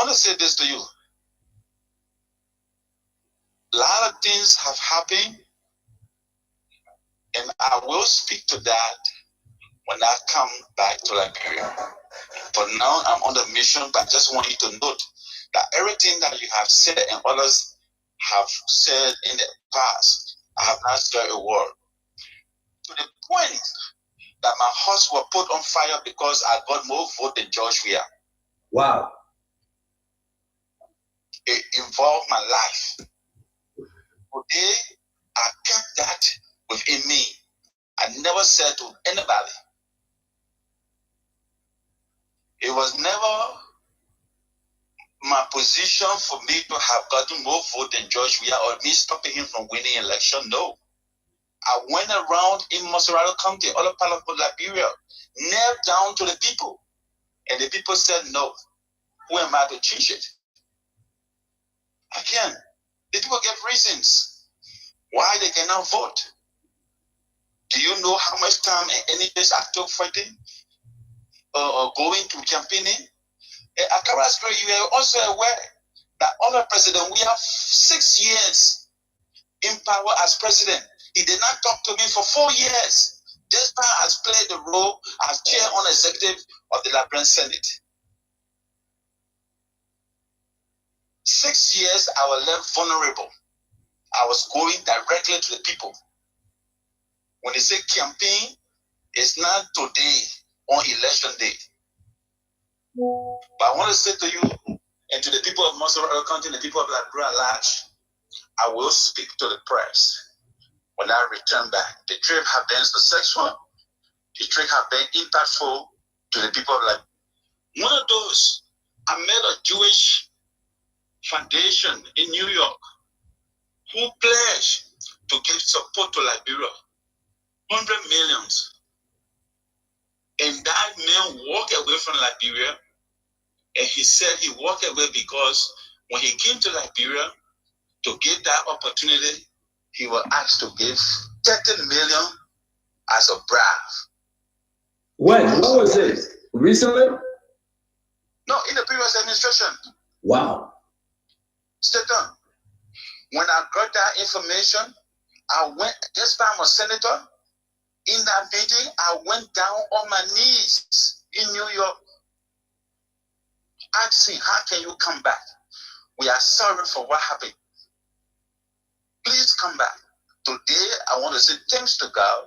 want to say this to you. A lot of things have happened, and I will speak to that when I come back to Liberia. For now, I'm on the mission, but I just want you to note that everything that you have said and others have said in the past, I have not said a word. To the point that my house was put on fire because I got more votes than George Weah. Wow. It involved my life. Today, I kept that within me. I never said to anybody. It was never my position for me to have gotten more vote than George Weah or me stopping him from winning election. No. I went around in Moserado County, other part of Liberia, knelt down to the people. And the people said, no. Who am I to change it? Again, the people gave reasons why they cannot vote. Do you know how much time and energy I took fighting or going to campaigning? Accra Square, you are also aware that under President, we have 6 years in power as president. He did not talk to me for 4 years. This man has played the role as chair on executive of the Liberian Senate. 6 years, I was left vulnerable. I was going directly to the people. When they say campaign, it's not today on election day. But I want to say to you and to the people of Moserado County and the people of Liberia at large, I will speak to the press when I return back. The trip have been successful. The trip have been impactful to the people of Liberia. One of those, I met a Jewish foundation in New York who pledged to give support to Liberia, 100 millions. And that man walked away from Liberia, and he said he walked away because when he came to Liberia to get that opportunity, he was asked to give 30 million as a bribe. When was it? Recently? No, in the previous administration. Wow. Stay down. When I got that information, I went, this time I was senator. In that meeting, I went down on my knees in New York, asking, how can you come back? We are sorry for what happened. Please come back. Today, I want to say thanks to God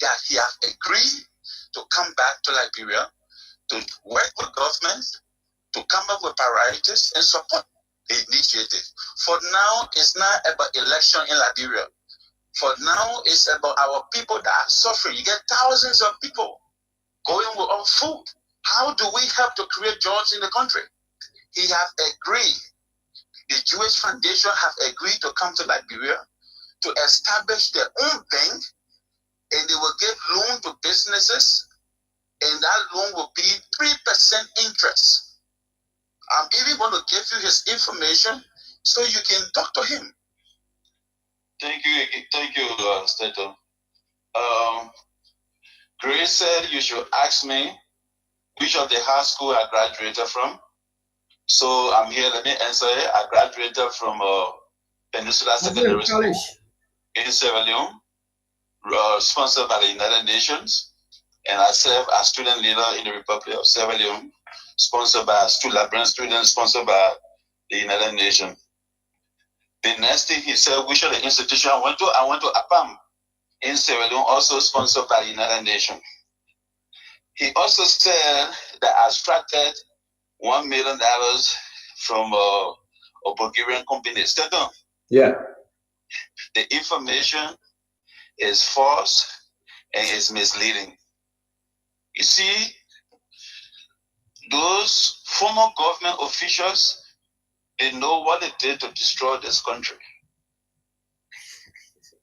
that he has agreed to come back to Liberia, to work with government, to come up with priorities and support the initiative. For now, it's not about election in Liberia. For now, it's about our people that are suffering. You get thousands of people going without food. How do we help to create jobs in the country? He has agreed. The Jewish Foundation have agreed to come to Liberia to establish their own bank, and they will give loan to businesses, and that loan will be 3% interest. I'm even going to give you his information so you can talk to him. Thank you, Stato. Grace said you should ask me which of the high school I graduated from. So I'm here. Let me answer it. I graduated from Peninsula Secondary School in Sierra Leone, sponsored by the United Nations, and I serve as student leader in the Republic of Sierra Leone, sponsored by Liberian students, sponsored by the United Nations. The next thing he said, which of the institution I went to? I went to APAM in Sierra Leone, also sponsored by the United Nations. He also said that I extracted $1 million from a Bulgarian company. Yeah. The information is false and is misleading. You see, those former government officials, they know what they did to destroy this country.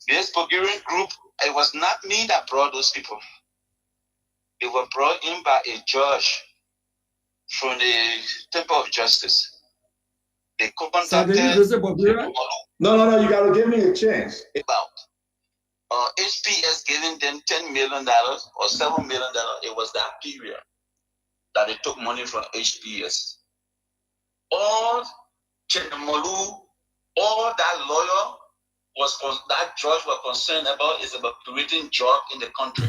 This Bulgarian group, it was not me that brought those people. They were brought in by a judge from the Temple of Justice. They contacted... No, you got to give me a chance. About HPS giving them $10 million or $7 million. It was that period that they took money from HPS. all Chenemalu, all that lawyer that judge was concerned about is about creating jobs in the country.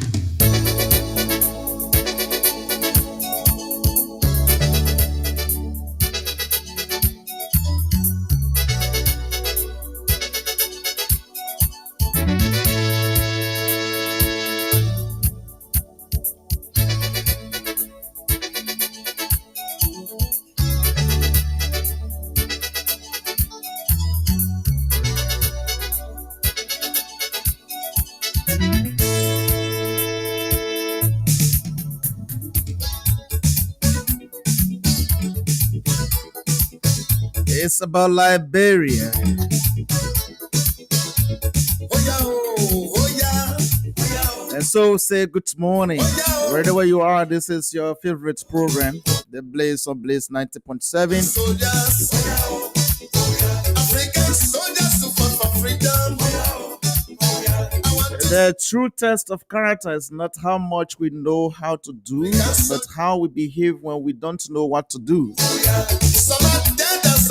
It's about Liberia. And so say good morning. Wherever you are, this is your favorite program, The Blaze on Blaze 90.7. The true test of character is not how much we know how to do, but how we behave when we don't know what to do.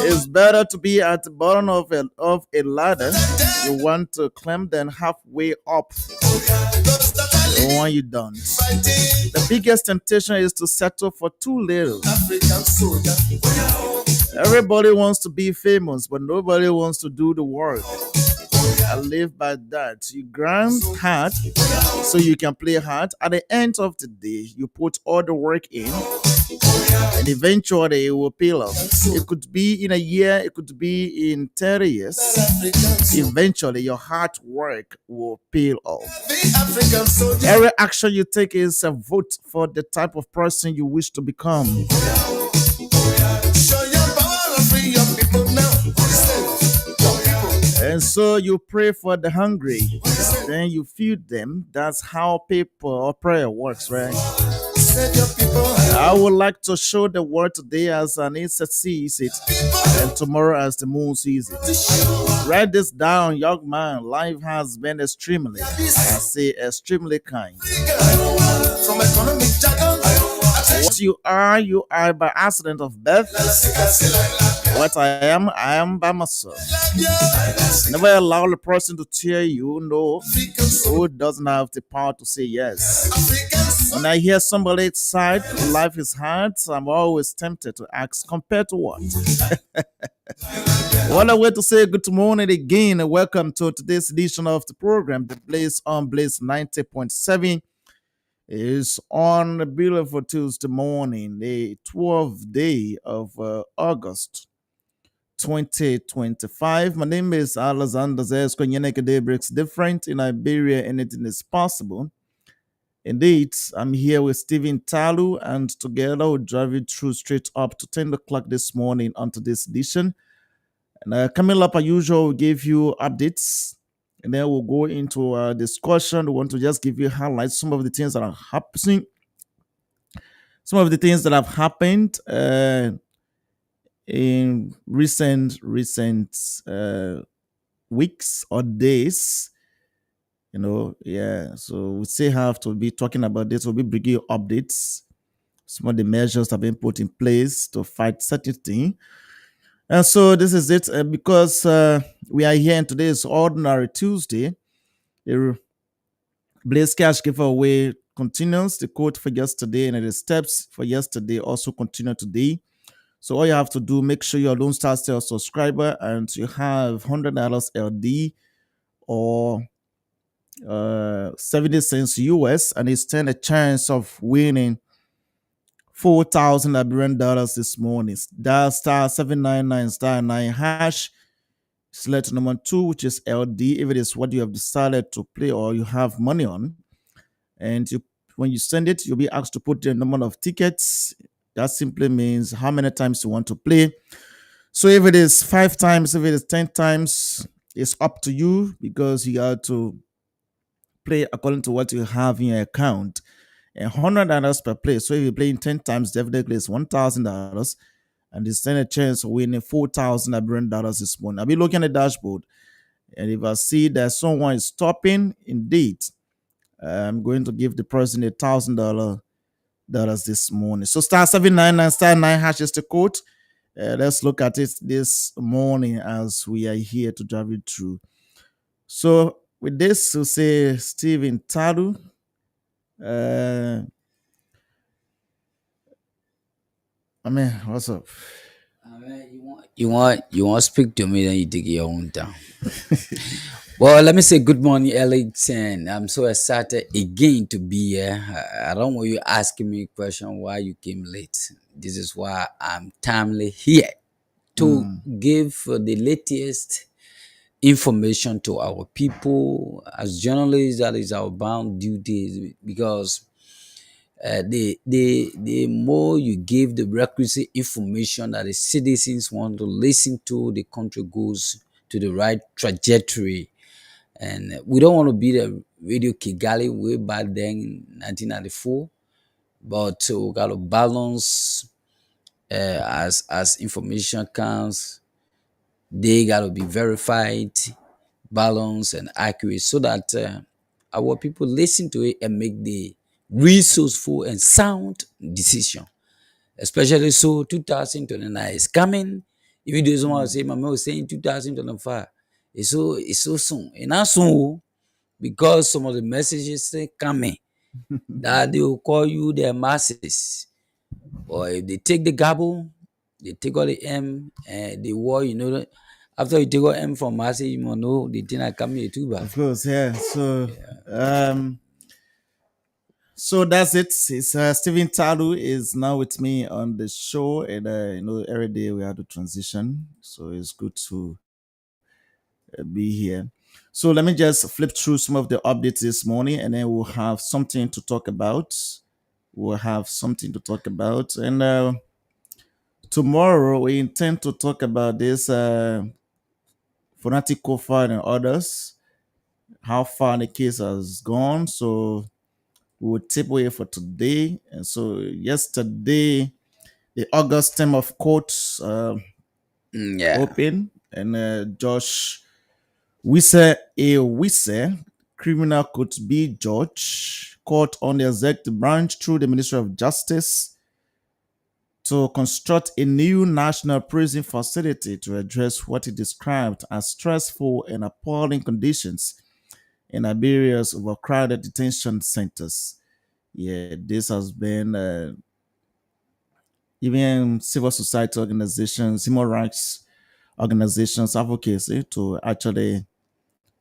It's better to be at the bottom of a ladder you want to climb than halfway up when you don't. The biggest temptation is to settle for too little. Everybody wants to be famous, but nobody wants to do the work. I live by that. You grind hard so you can play hard. At the end of the day, you put all the work in, and eventually it will pay off. It could be in a year, it could be in 30 years. Eventually, your hard work will pay off. Every action you take is a vote for the type of person you wish to become. And so you pray for the hungry, then you feed them. That's how people or prayer works, right? I would like to show the world today as an insect sees it, and tomorrow as the moon sees it. Write this down, young man. Life has been extremely, I say extremely kind. What you are by accident of birth. What I am by myself. Never allow the person to tell you no, who doesn't have the power to say yes. When I hear somebody's side, life is hard, so I'm always tempted to ask, compared to what? What a way to say good morning again, and welcome to today's edition of the program, The Blaze on Blaze 90.7. Is on a beautiful Tuesday morning, the 12th day of August 2025. My name is Alexander Zesko. Yeneke Day breaks different. In Liberia, anything is possible. Indeed, I'm here with Stephen Talu, and together we'll drive you through straight up to 10 o'clock this morning onto this edition. And coming up, as usual, we'll give you updates. And then we'll go into a discussion. We want to just give you highlights, some of the things that are happening, some of the things that have happened in recent weeks or days. So we still have to be talking about this. We'll be bringing you updates. Some of the measures have been put in place to fight certain things. And so this is it, because we are here and today is Ordinary Tuesday. The Blaze Cash giveaway continues. The code for yesterday and the steps for yesterday also continue today. So all you have to do, make sure you're a Lone Star Sale subscriber and you have $100 LD or 70 cents US, and you stand a chance of winning 4,000 Liberian dollars this morning. Dial star 799 star 9 hash. Select number 2, which is LD, if it is what you have decided to play or you have money on. And when you send it, you'll be asked to put the number of tickets. That simply means how many times you want to play. So if it is 5 times, if it is 10 times, it's up to you, because you have to play according to what you have in your account. And $100 per play. So if you're playing 10 times, definitely it's $1,000. And you stand a chance of winning 4,000 Liberian dollars this morning. I'll be looking at the dashboard. And if I see that someone is stopping, indeed, I'm going to give the person $1,000 this morning. So star 799 star 9 hash is the code. Let's look at it this morning as we are here to drive it through. So with this, we'll say Stephen Tadu. What's up? You want to speak to me, then you take your own time. Well, let me say good morning, Alex, and I'm so excited again to be here. I don't want you asking me a question why you came late. This is why I'm timely here to give the latest information to our people. As journalists, that is our bound duty, because the more you give the requisite information that the citizens want to listen to, the country goes to the right trajectory. And we don't want to be the Radio Kigali way back then in 1994, but we got to balance as information comes. They got to be verified, balanced, and accurate, so that our people listen to it and make the resourceful and sound decision. Especially so 2029 is coming. Even though someone say, Mama was saying 2025, it's so soon. And not soon, because some of the messages say coming that they will call you their masses. Or if they take the gabble, they take all the M and the war, after you take all M from masses, you must know the thing that coming too bad. Of course, yeah. So that's it. It's Stephen Talu is now with me on the show, and every day we have to transition, so it's good to be here. So let me just flip through some of the updates this morning, and then we'll have something to talk about. And tomorrow we intend to talk about this Phonetic Cofile and others, how far the case has gone. So we will tip away for today. And so yesterday, the August term of court open, and Josh Wisse, criminal court B judge, court on the executive branch through the Ministry of Justice to construct a new national prison facility to address what he described as stressful and appalling conditions in Liberia's overcrowded detention centers. Yeah, this has been even civil society organizations, human rights organizations advocacy to actually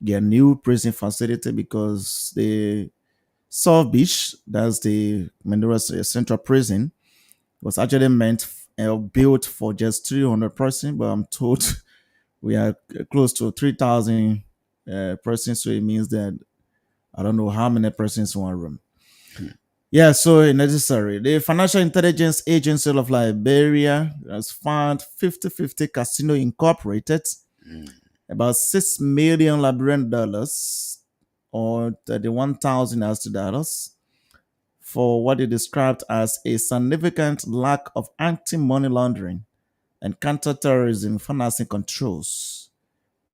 get a new prison facility, because the South Beach, that's the Honduras Central Prison, was actually built for just 300 persons, but I'm told we are close to 3,000 persons, so it means that I don't know how many persons in one room. Yeah, so necessary. The Financial Intelligence Agency of Liberia has found 50/50 Casino Incorporated about $6 million Liberian dollars, or $31,000 for what they described as a significant lack of anti-money laundering and counter-terrorism financing controls.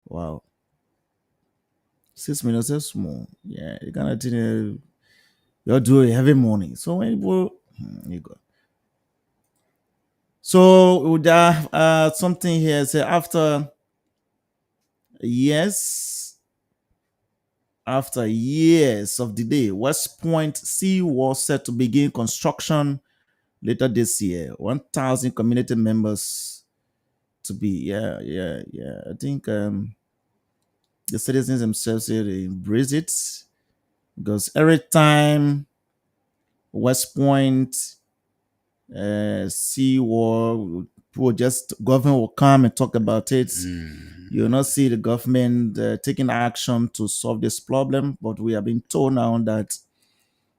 Wow. 6 million is small. Yeah, you're gonna do you're doing heavy money. So when people you go. So would have something here say after years of delay, West Point Seawall set to begin construction later this year. 1,000 community members to be. Yeah. I think the citizens themselves here, they embrace it, because every time West Point Seawall, government will come and talk about it. You will not see the government taking action to solve this problem, but we have been told now that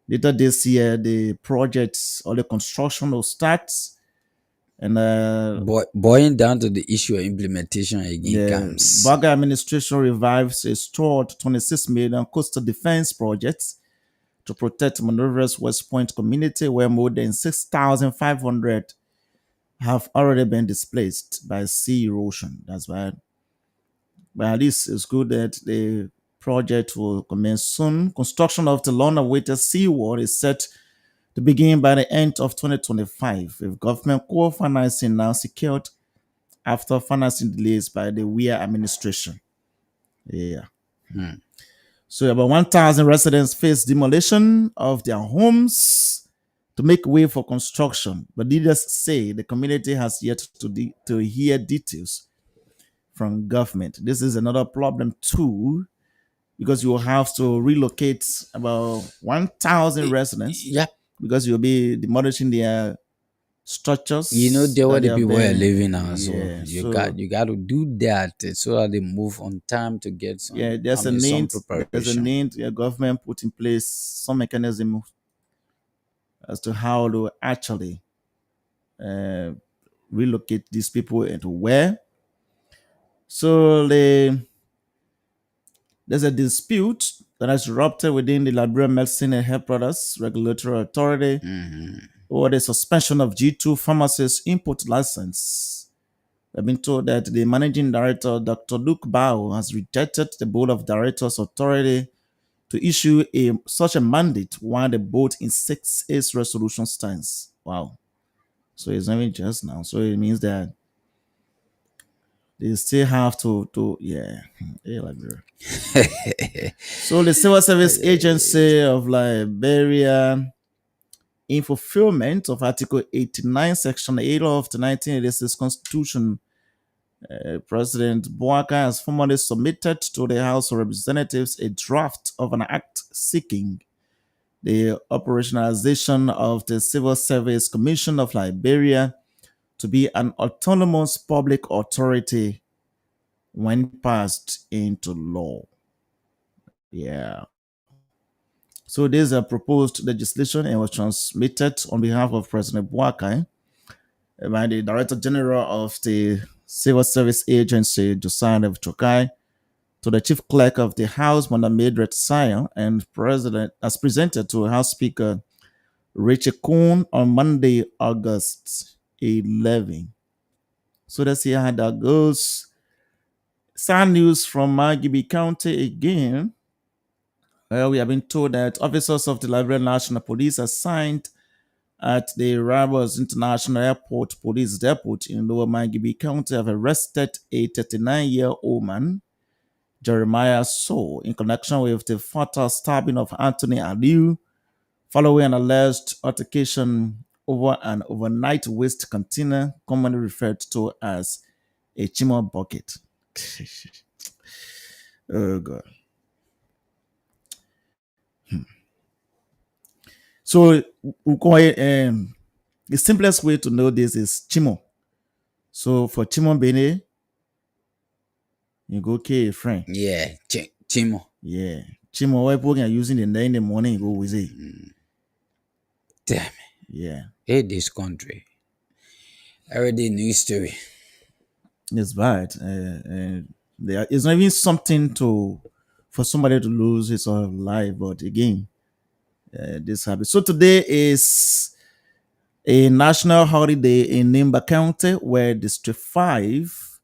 later this year the projects or the construction will start. And boiling down to the issue of implementation again comes. Baga administration revives a stored 26 million coastal defense projects to protect Monroe's West Point community, where more than 6,500 have already been displaced by sea erosion. That's bad. But at least it's good that the project will commence soon. Construction of the long-awaited seawall is set to begin by the end of 2025, with government co-financing now secured after financing delays by the Weir administration. Yeah. So about 1,000 residents face demolition of their homes to make way for construction. But leaders say the community has yet to hear details from government. This is another problem too, because you will have to relocate about 1,000 residents. Yep. Because you'll be demolishing their structures. You know, there where the people are living now, so Yeah, you got to do that so that they move on time to get some. Yeah, there's a need. There's a need. The government put in place some mechanism as to how to actually relocate these people into where. So there's a dispute that has erupted within the Liberian Medicine and Health Products Regulatory Authority over the suspension of G2 Pharmacy's import license. I've been told that the managing director, Dr. Luke Bao, has rejected the board of directors authority to issue such a mandate while the board insists its resolution stands. Wow. So it's not even just now. So it means that they still have to yeah. So the Civil Service Agency of Liberia, in fulfillment of Article 89, Section 8 of the 1986 Constitution, President Boaka has formally submitted to the House of Representatives a draft of an act seeking the operationalization of the Civil Service Commission of Liberia to be an autonomous public authority when passed into law. Yeah. So this is a proposed legislation and was transmitted on behalf of President Boakai by the Director General of the Civil Service Agency, Josiah Chokai, to the Chief Clerk of the House, Madam Mildred Sayo, and as presented to House Speaker Rachel Kuhn on Monday, August 11. So let's see how that goes. Sad news from Margibi County again. Well, we have been told that officers of the Liberian National Police assigned at the Rabos International Airport Police Depot in Lower Margibi County have arrested a 39-year-old man, Jeremiah So, in connection with the fatal stabbing of Anthony Aliu, following an alleged altercation over an overnight waste container, commonly referred to as a chimo bucket. Oh, God. So we call it, the simplest way to know this is chimo. So for chimo bene, you go kill a friend. Yeah, chimo. Yeah, chimo. Why people are using it in the morning? You go with it. Damn it. Yeah. Hey, this country. Everyday news story. It's bad. It's not even something for somebody to lose his or her life, but again, this happens. So today is a national holiday in Nimba County, where District 5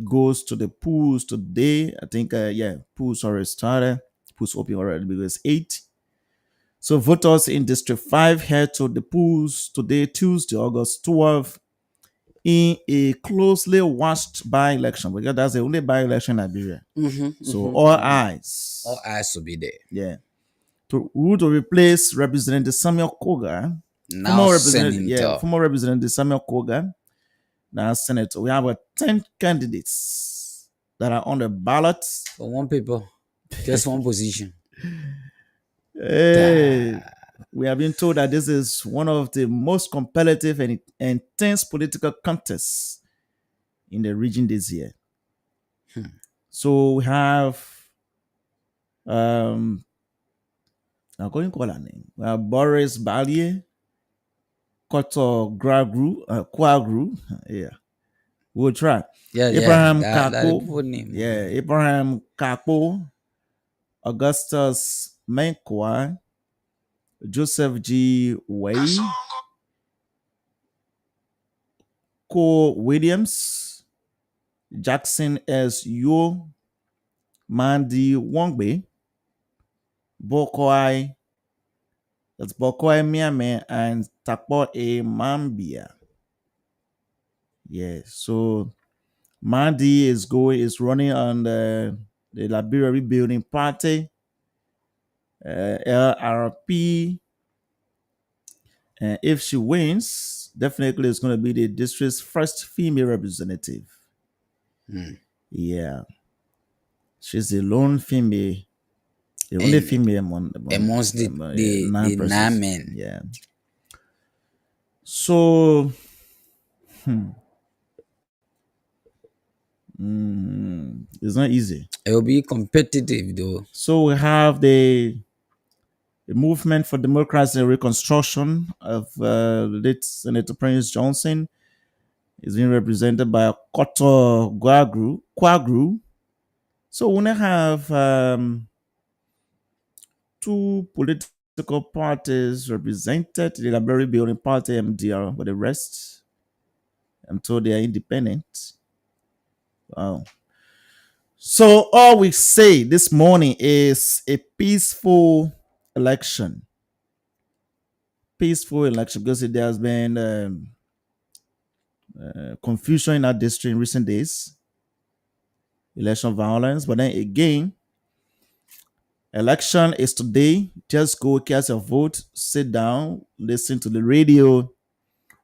goes to the pools today. I think, pools already started. Pools open already because 8. So voters in District 5 head to the pools today, Tuesday, August 12, in a closely watched by-election, because that's the only by-election in Liberia. So all eyes will be there. Yeah. Who to replace Representative Samuel Koga. Now Former Representative Samuel Koga. Now Senator. We have 10 candidates that are on the ballot. For one people, just one position. Hey, we have been told that this is one of the most competitive and intense political contests in the region this year. So we have I'm going to call her name. We have Boris Ballier, Koto Quagru. Yeah. We'll try. Abraham Kako. Abraham Kako, Augustus Menkwa, Joseph G. Way, Cole Williams, Jackson S. Yo, Mandy Wongbe, Bokoi, that's Bokoi Miame, and Takpo A. Mambia. Yeah. So Mandi is running on the Liberia Rebuilding Party, LRP. And if she wins, definitely it's going to be the district's first female representative. Yeah. She's the lone female, the only And female amongst the 9 persons. 9 men. Yeah. So, it's not easy. It will be competitive though. So we have the Movement for Democracy and Reconstruction of late Senator Prince Johnson is being represented by Koto Kwagru. So we now have 2 political parties represented, the Liberia Building Party, MDR, but the rest, I'm told they are independent. Wow. So all we say this morning is a peaceful election. Peaceful election, because there has been confusion in our district in recent days. Election violence. But then again, election is today. Just go cast your vote, sit down, listen to the radio.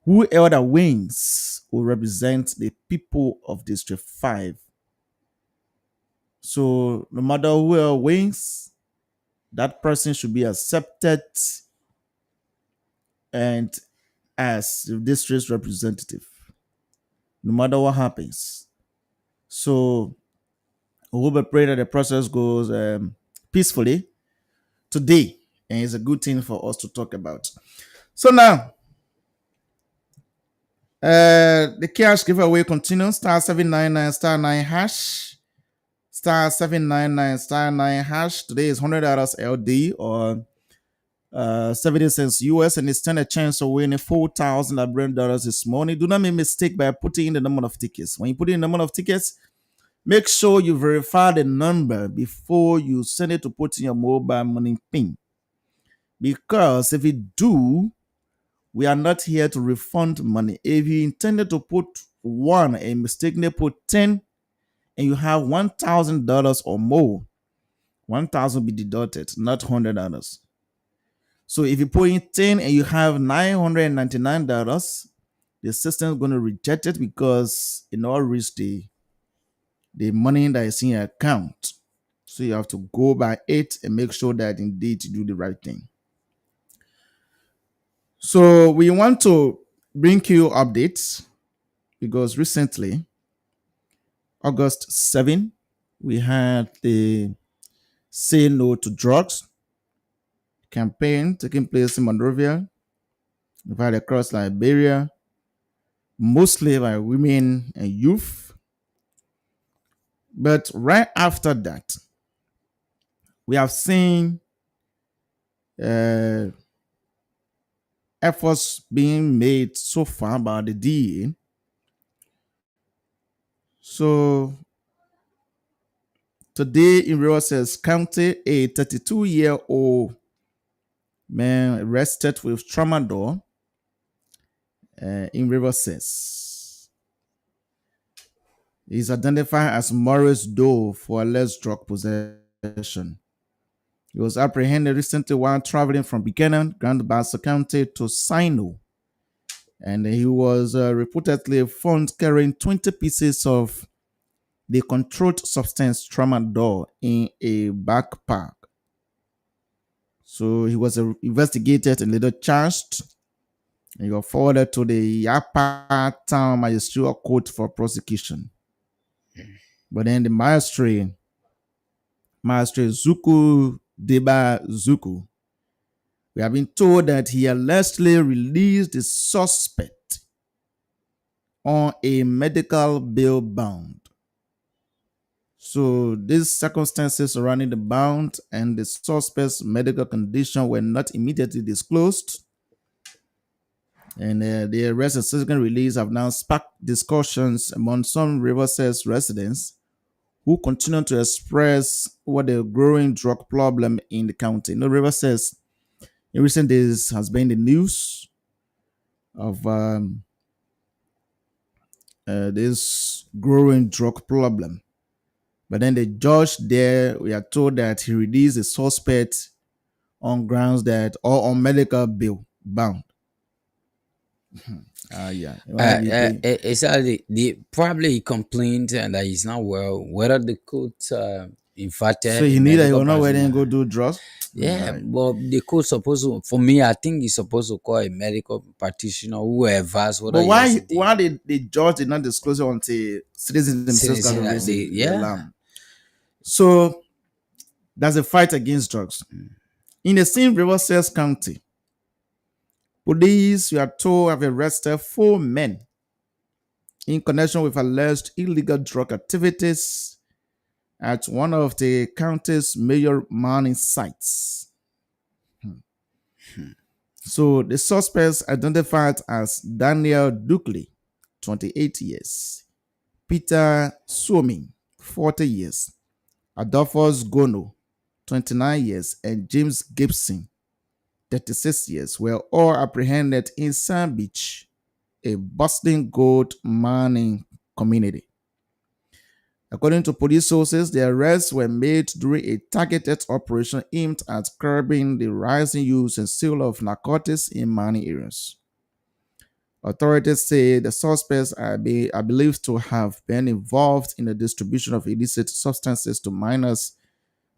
Whoever that wins will represent the people of District 5. So no matter who wins, that person should be accepted and as the district's representative, no matter what happens. So we will pray that the process goes peacefully today, and it's a good thing for us to talk about. So now, the cash giveaway continues. Star 799 star 9 hash. Star 799 star 9 hash. Today is $100 LD or 70 cents US, and it's 10 a chance of winning $4,000 this morning. Do not make a mistake by putting in the number of tickets. When you put in the number of tickets, make sure you verify the number before you send it to put in your mobile money PIN. Because if you do, we are not here to refund money. If you intended to put 1 and mistakenly put 10, and you have $1,000 or more, $1,000 be deducted, not $100. So if you put in 10 and you have $999, the system is going to reject it because it not reach the money that is in your account. So you have to go by it and make sure that indeed you do the right thing. So we want to bring you updates because recently, August 7, we had the Say No to Drugs campaign taking place in Monrovia, right across Liberia, mostly by women and youth. But right after that, we have seen efforts being made so far by the DEA. So today in Rivers County, a 32-year-old man arrested with tramadol in Rivers. He's identified as Morris Doe for alleged drug possession. He was apprehended recently while traveling from Buchanan, Grand Bassa County to Sino. And he was reportedly found carrying 20 pieces of the controlled substance tramadol in a backpack. So he was investigated and later charged. And he got forwarded to the Yapa Town Magistrate Court for prosecution. But then the magistrate Zuku Deba Zuku, we have been told that he allegedly released the suspect on a medical bail bond. So these circumstances surrounding the bond and the suspect's medical condition were not immediately disclosed. And the arrest and subsequent release have now sparked discussions among some Riverside residents who continue to express what the growing drug problem in the county. Riverside in recent days has been the news of this growing drug problem. But then the judge there, we are told that he released the suspect on grounds that or on medical bill bound. Yeah. Exactly. Probably he complained and that he's not well. Whether the court invited, So he knew that he was not ready to go do drugs. Yeah, but the court supposed to. For me, I think he's supposed to call a medical practitioner who advise. But why did the judge did not disclose it until citizens themselves got to raise the alarm? So there's a fight against drugs. In the same Riverside County, police, we are told, have arrested 4 men in connection with alleged illegal drug activities at one of the county's major mining sites. So the suspects identified as Daniel Dukley, 28 years, Peter Suoming, 40 years, Adolphus Gono, 29 years, and James Gibson, 36 years, were all apprehended in Sand Beach, a bustling gold mining community. According to police sources, the arrests were made during a targeted operation aimed at curbing the rising use and sale of narcotics in mining areas. Authorities say the suspects are believed to have been involved in the distribution of illicit substances to minors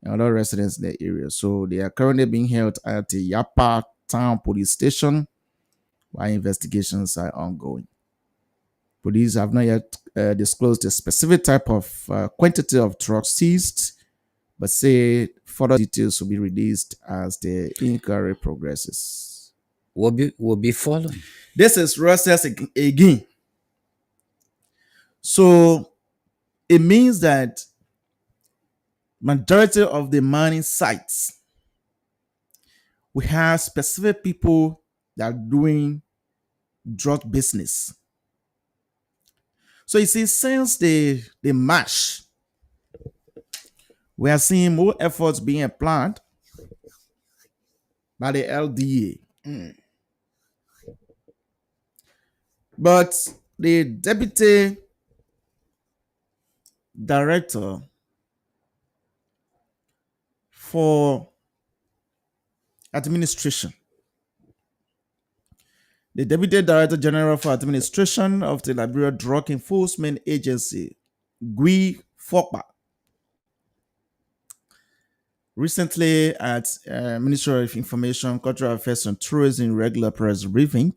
and other residents in the area. So they are currently being held at the Yapa Town Police Station while investigations are ongoing. Police have not yet disclosed the specific type of quantity of drugs seized, but say further details will be released as the inquiry progresses. Will be following. This is Russell again. So it means that majority of the mining sites, we have specific people that are doing drug business. So you see, since the march, we are seeing more efforts being applied by the LDA. But the deputy director for administration, the Deputy Director General for Administration of the Liberia Drug Enforcement Agency, Gui Fokpa, recently at Ministry of Information, Cultural Affairs and Tourism regular press briefing,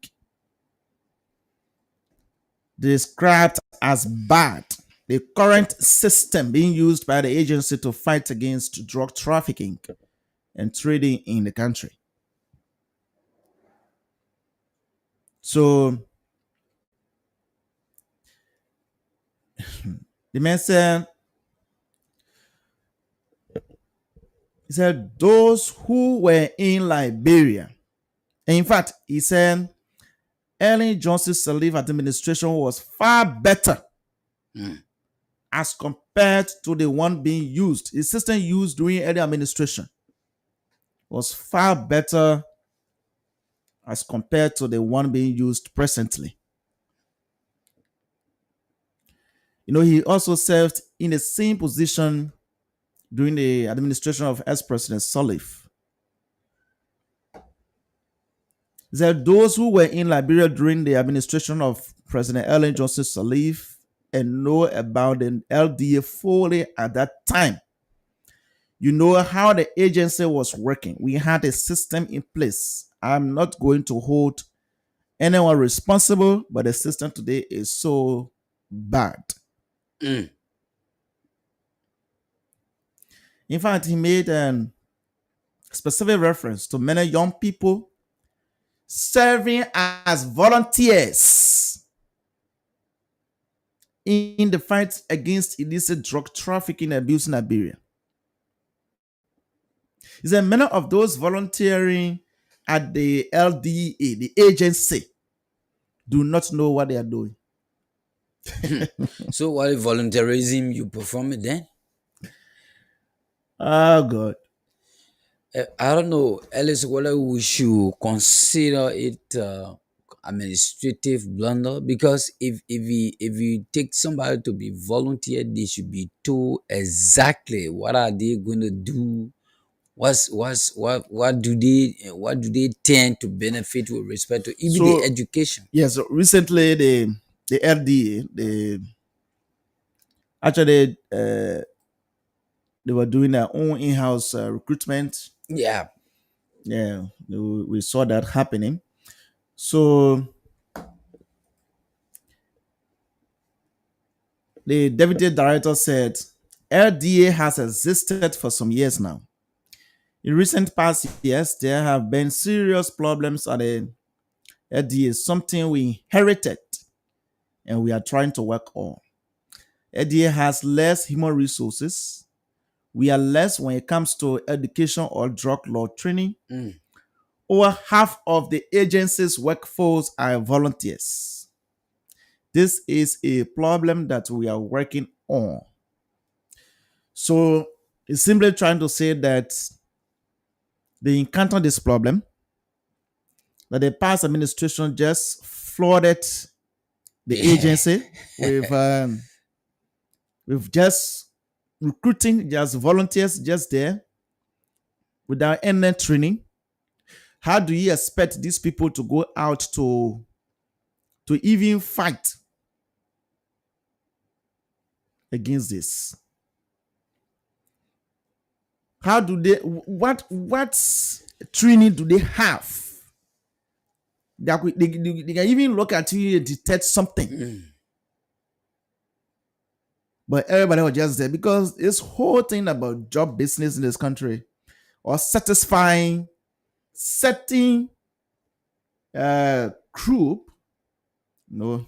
described as bad the current system being used by the agency to fight against drug trafficking and trading in the country. So the man said, he said those who were in Liberia, and in fact, he said Ellen Johnson Sirleaf administration was far better as compared to the one being used. The system used during early administration was far better as compared to the one being used presently. You know, he also served in the same position during the administration of ex-President Sirleaf. He said those who were in Liberia during the administration of President Ellen Johnson Sirleaf and know about the LDA fully at that time, you know how the agency was working. We had a system in place. I'm not going to hold anyone responsible, but the system today is so bad. In fact, he made a specific reference to many young people serving as volunteers in the fight against illicit drug trafficking and abuse in Liberia. He said many of those volunteering at the LDA, the agency, do not know what they are doing. So what volunteerism you perform it then? Oh God. I don't know, Alice, whether we should consider it administrative blunder, because if you take somebody to be volunteer, they should be told exactly what are they going to do, what do they tend to benefit with respect to even the So education. yes, recently the LDA actually they were doing their own in-house recruitment. Yeah. Yeah, we saw that happening. So the deputy director said LDA has existed for some years now. In recent past years, there have been serious problems at the LDA, something we inherited and we are trying to work on. LDA has less human resources. We are less when it comes to education or drug law training. Over half of the agency's workforce are volunteers. This is a problem that we are working on. So it's simply trying to say that they encountered this problem, that the past administration just flooded the agency with just recruiting just volunteers just there without any training. How do you expect these people to go out to even fight against this? How do they, what training do they have that they can even look at you and detect something? But everybody was just there because this whole thing about job business in this country or satisfying certain group, no.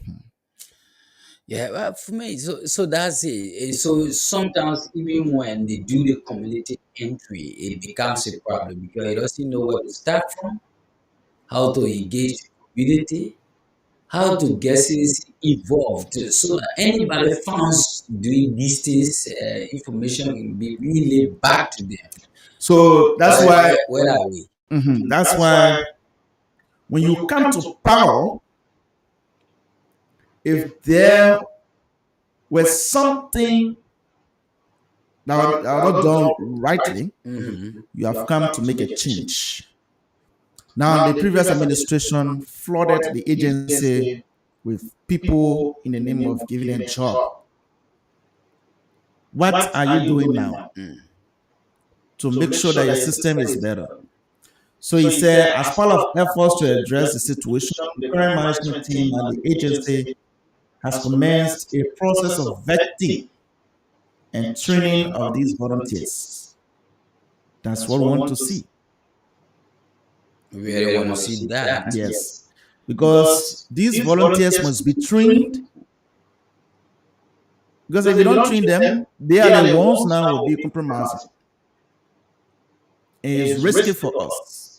Yeah, well, for me, so that's it. So sometimes even when they do the community entry, it becomes a problem because it doesn't know where to start from, how to engage the community, how to get citizens involved, so that anybody found doing these things, information can be relayed back to them. So that's why Where are we? that's why when you come to power, if there was something that was not done rightly, you have come to make a change. Now, the previous administration flooded the agency with people in the name of giving them a job. What are you doing now to make sure that your system is better? So he said, as part of efforts to address the situation, the current management team and the agency has commenced a process of vetting and training of these volunteers. That's what we want to see. We really want to see that. Yes. Because these volunteers must be trained. Because if you don't train them, they are the ones now will be compromised. And it's risky for us.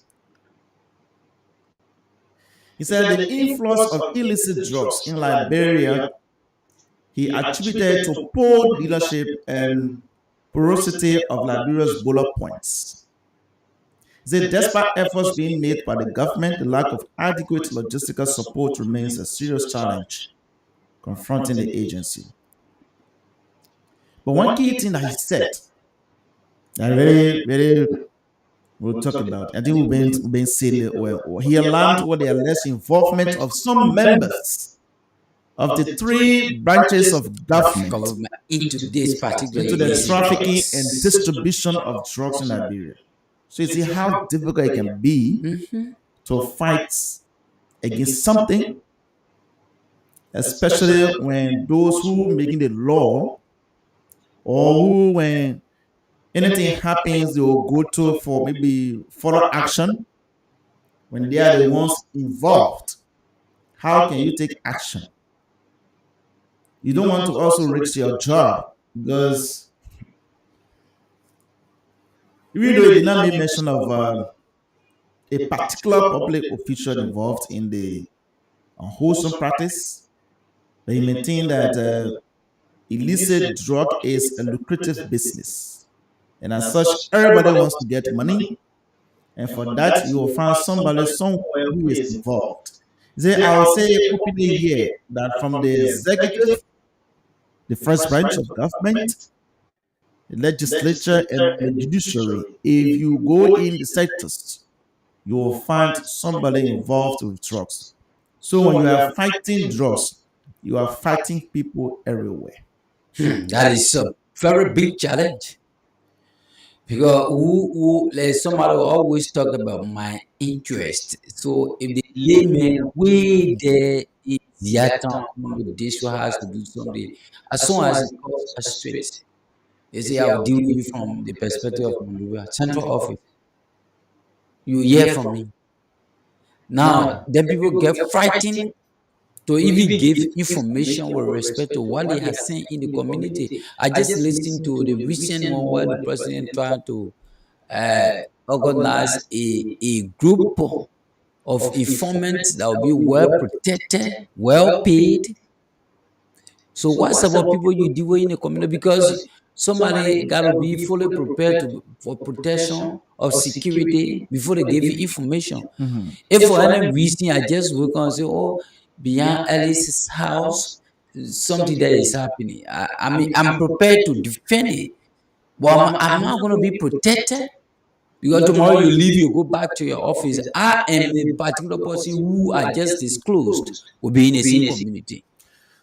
He said the influx of illicit drugs in Liberia he attributed to poor leadership and porosity of Liberia's bullet points. He said despite efforts being made by the government, the lack of adequate logistical support remains a serious challenge confronting the agency. But one key thing that he said, that we'll talk about, I think we've been saying it well. He alarmed over the alleged involvement of some members of the three branches of government into this particular into the trafficking and distribution of drugs in Liberia. So you see how difficult it can be to fight against something, especially when those who are making the law or who, when anything happens, they will go to for maybe further action. When they are the ones involved, how can you take action? You don't want to also risk your job because even though he did not make mention of a particular public official involved in the unwholesome practice, but he maintained that illicit drug is a lucrative business. And as such, everybody wants to get money. And for that, you will find somebody somewhere who is involved. I'll say openly here that from the executive, the first branch of government, the legislature, and the judiciary, if you go in the sectors, you will find somebody involved with drugs. So when you are fighting drugs, you are fighting people everywhere. That is a very big challenge. Because somebody will always talk about my interest. So if the layman way there is Yatan, this one has to do something. As soon as it comes straight, they say I'll deal with you from the perspective of Monrovia central office. You hear from me. Now then people get frightened to even give information with respect to what they have seen in the community. I just listened to the recent one where the president tried to organize a group of informants that will be well protected, well paid. So what's about people you deal with in the community? Because somebody got to be fully prepared for protection of security before they give you information. If for any reason I just work on and say, oh, beyond Alice's house, something that is happening. I mean, I'm prepared to defend it. But I'm not going to be protected. Because tomorrow you leave, you go back to your office. I am a particular person who I just disclosed will be in the same community.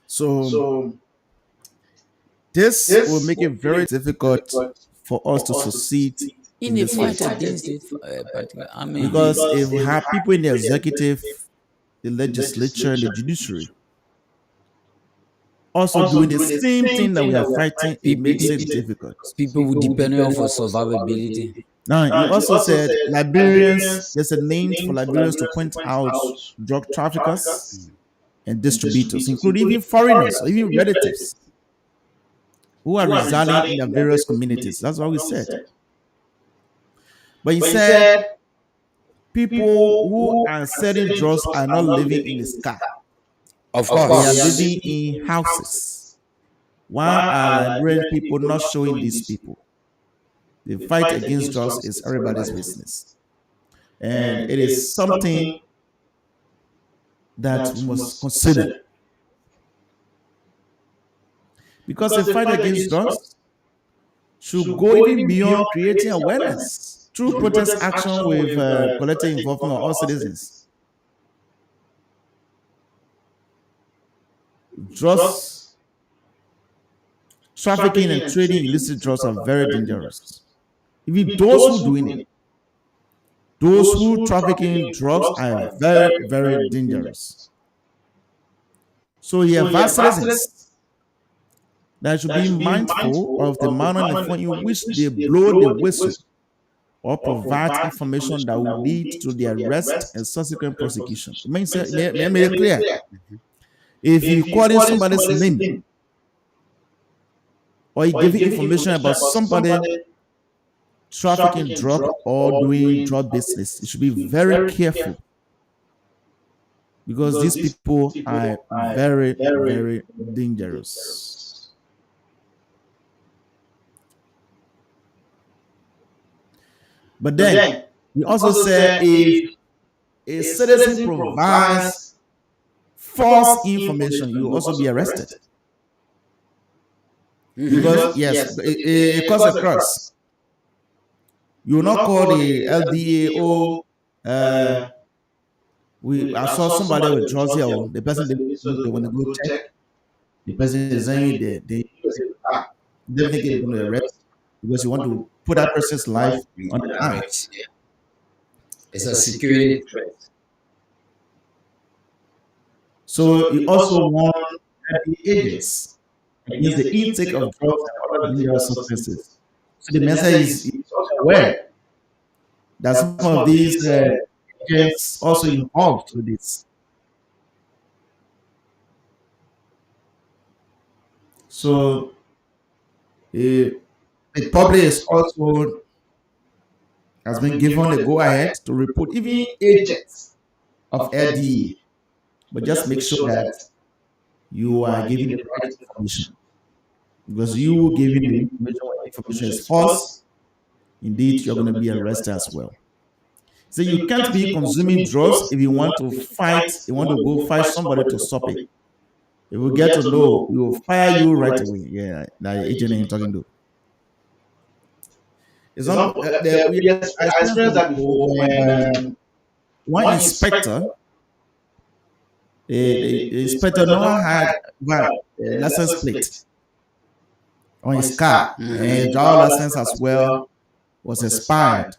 So this will make it very difficult for us to succeed in a fight against it. I mean, because if we have people in the executive, the legislature, the judiciary, also doing the same thing that we are fighting, it makes it difficult. People will depend on for survivability. Now, you also said Liberians, there's a need for Liberians to point out drug traffickers and distributors, including even foreigners or even relatives who are residing in the various communities. That's what we said. But he said people who are selling drugs are not living in the sky. Of course. They are living in houses. Why are Liberian people not showing these people? The fight against drugs is everybody's business. And it is something that we must consider. Because the fight against drugs should go even beyond creating awareness through protest action with collective involvement of all citizens. Drugs, trafficking and trading illicit drugs are very dangerous. Even those who are doing it, those who trafficking drugs are very, very dangerous. So you have citizens that should be mindful of the manner in which they blow the whistle or provide information that will lead to the arrest and subsequent prosecution. Let me make it clear. If you call in somebody's name or you give information about somebody trafficking drug or doing drug business, you should be very careful because these people are very, very dangerous. But then we also say if a citizen provides false information, you will also be arrested. Because yes, it comes across. You will not call the LDA or I saw somebody with drugs here. The person they want to go check. The person is saying they definitely going to arrest because you want to put that person's life on the line. It's a security threat. So you also want the agents against the intake of drugs and other dangerous substances. So the message is also aware that some of these agents also involved with this. So the public is also has been given the go-ahead to report even agents of LDA, but just make sure that you are giving the right information. Because you giving the information is false, indeed you're going to be arrested as well. So you can't be consuming drugs if you want to fight, you want to go fight somebody to stop it. If we get to know, we will fire you right away. Yeah, that agent ain't talking to. I experienced that before when one inspector, the inspector no one had license plate on his car, and his driver license as well was expired.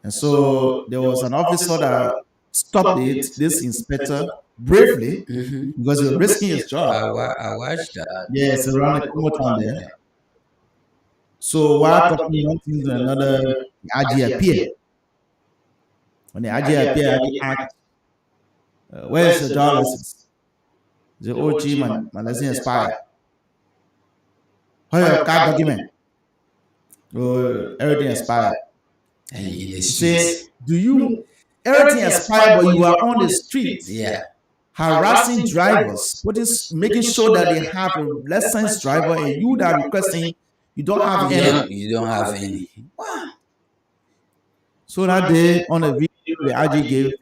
And so there was an officer that stopped this inspector bravely because he was risking his job. I watched that. Yes, around the Congo town there. So while talking one thing to another, the RG appeared. When the RG appeared, he asked, where is the driver license? He said, oh, gee, my license expired. Where your car document? Oh, everything expired. And he said, everything expired, but you are on the street. Yeah. Harassing drivers, making sure that they have a licensed driver, and you that are requesting, you don't have any. You don't have any. Wow. So that day on the video, the RG gave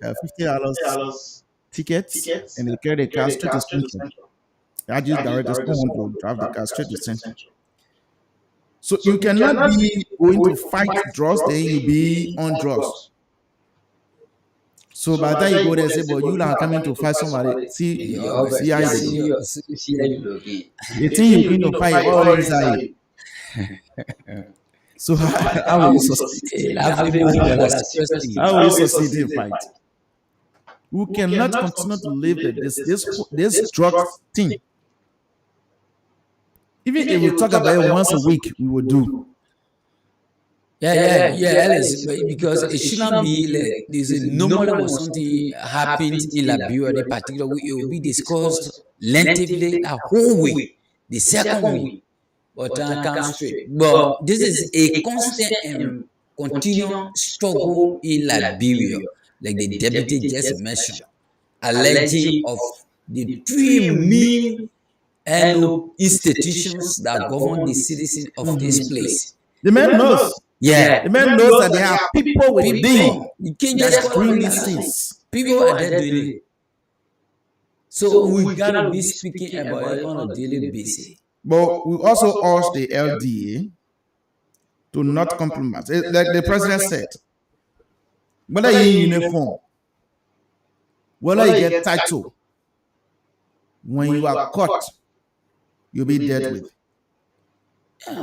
$50 tickets, and they carried the car straight to Central. The RG's directors don't want to drive the car straight to Central. So you cannot be going to fight drugs, then you be on drugs. So by the time you go there and say, but you are coming to fight somebody, see how you think you're going to fight all inside. So how will you succeed? How will you succeed in fight? We cannot continue to live this drug thing. Even if we talk about it once a week, we will do. Yeah, Alice, because it shouldn't be like there's a normal when something happens in Liberia, particular way, it will be discussed lengthily a whole week, the second week, but come straight. But this is a constant and continual struggle in Liberia, like the deputy just mentioned, alleging of the three main institutions that govern the citizens of this place. The man knows. Yeah, the man knows that there are people within. You can't just doing these things. People are there doing it. So we gotta be speaking about it on a daily basis. But we also urge the LDA to not compromise. Like the president said, whether you're in uniform, whether you get title, when you are caught, you'll be dealt with.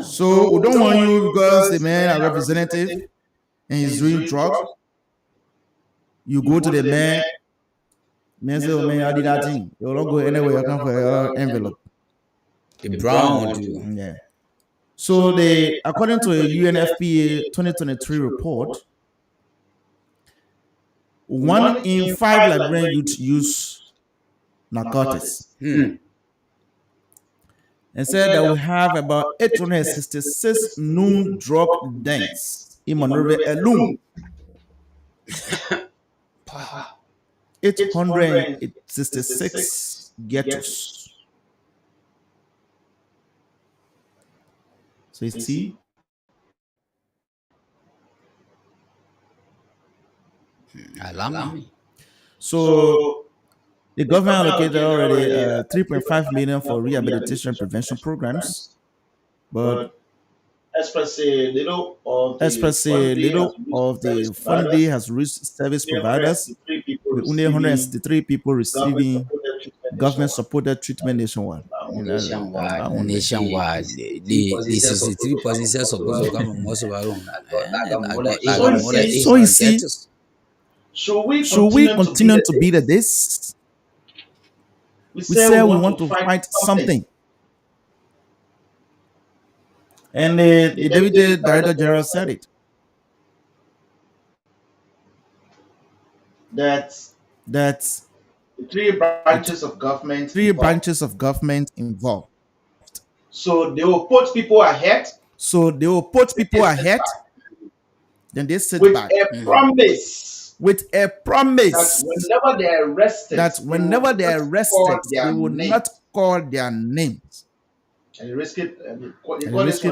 So we don't want you, because the man are representative and he's doing drugs. You go to the man say, oh man, I did that thing. You don't go anywhere, you come for your envelope. The brown one too. Yeah. So according to a UNFPA 2023 report, 1 in 5 Liberian youth use narcotics. And said that we have about 866 known drug dens in Monrovia alone. 866 ghettos. So you see? Alarming. So the government allocated already 3.5 million for rehabilitation and prevention programs, but expressly little of the funding has reached service providers, with only 163 people receiving government-supported treatment nationwide. Nationwide, the 63 positions supposed to come from most of our own. So you see, should we continue to be like this? We say we want to fight something. And the Deputy Director General said it. That's the 3 branches of government involved. So they will put people ahead. Then they sit with back. With a promise. That whenever they are arrested, they will not call their names. And you risk it. They call this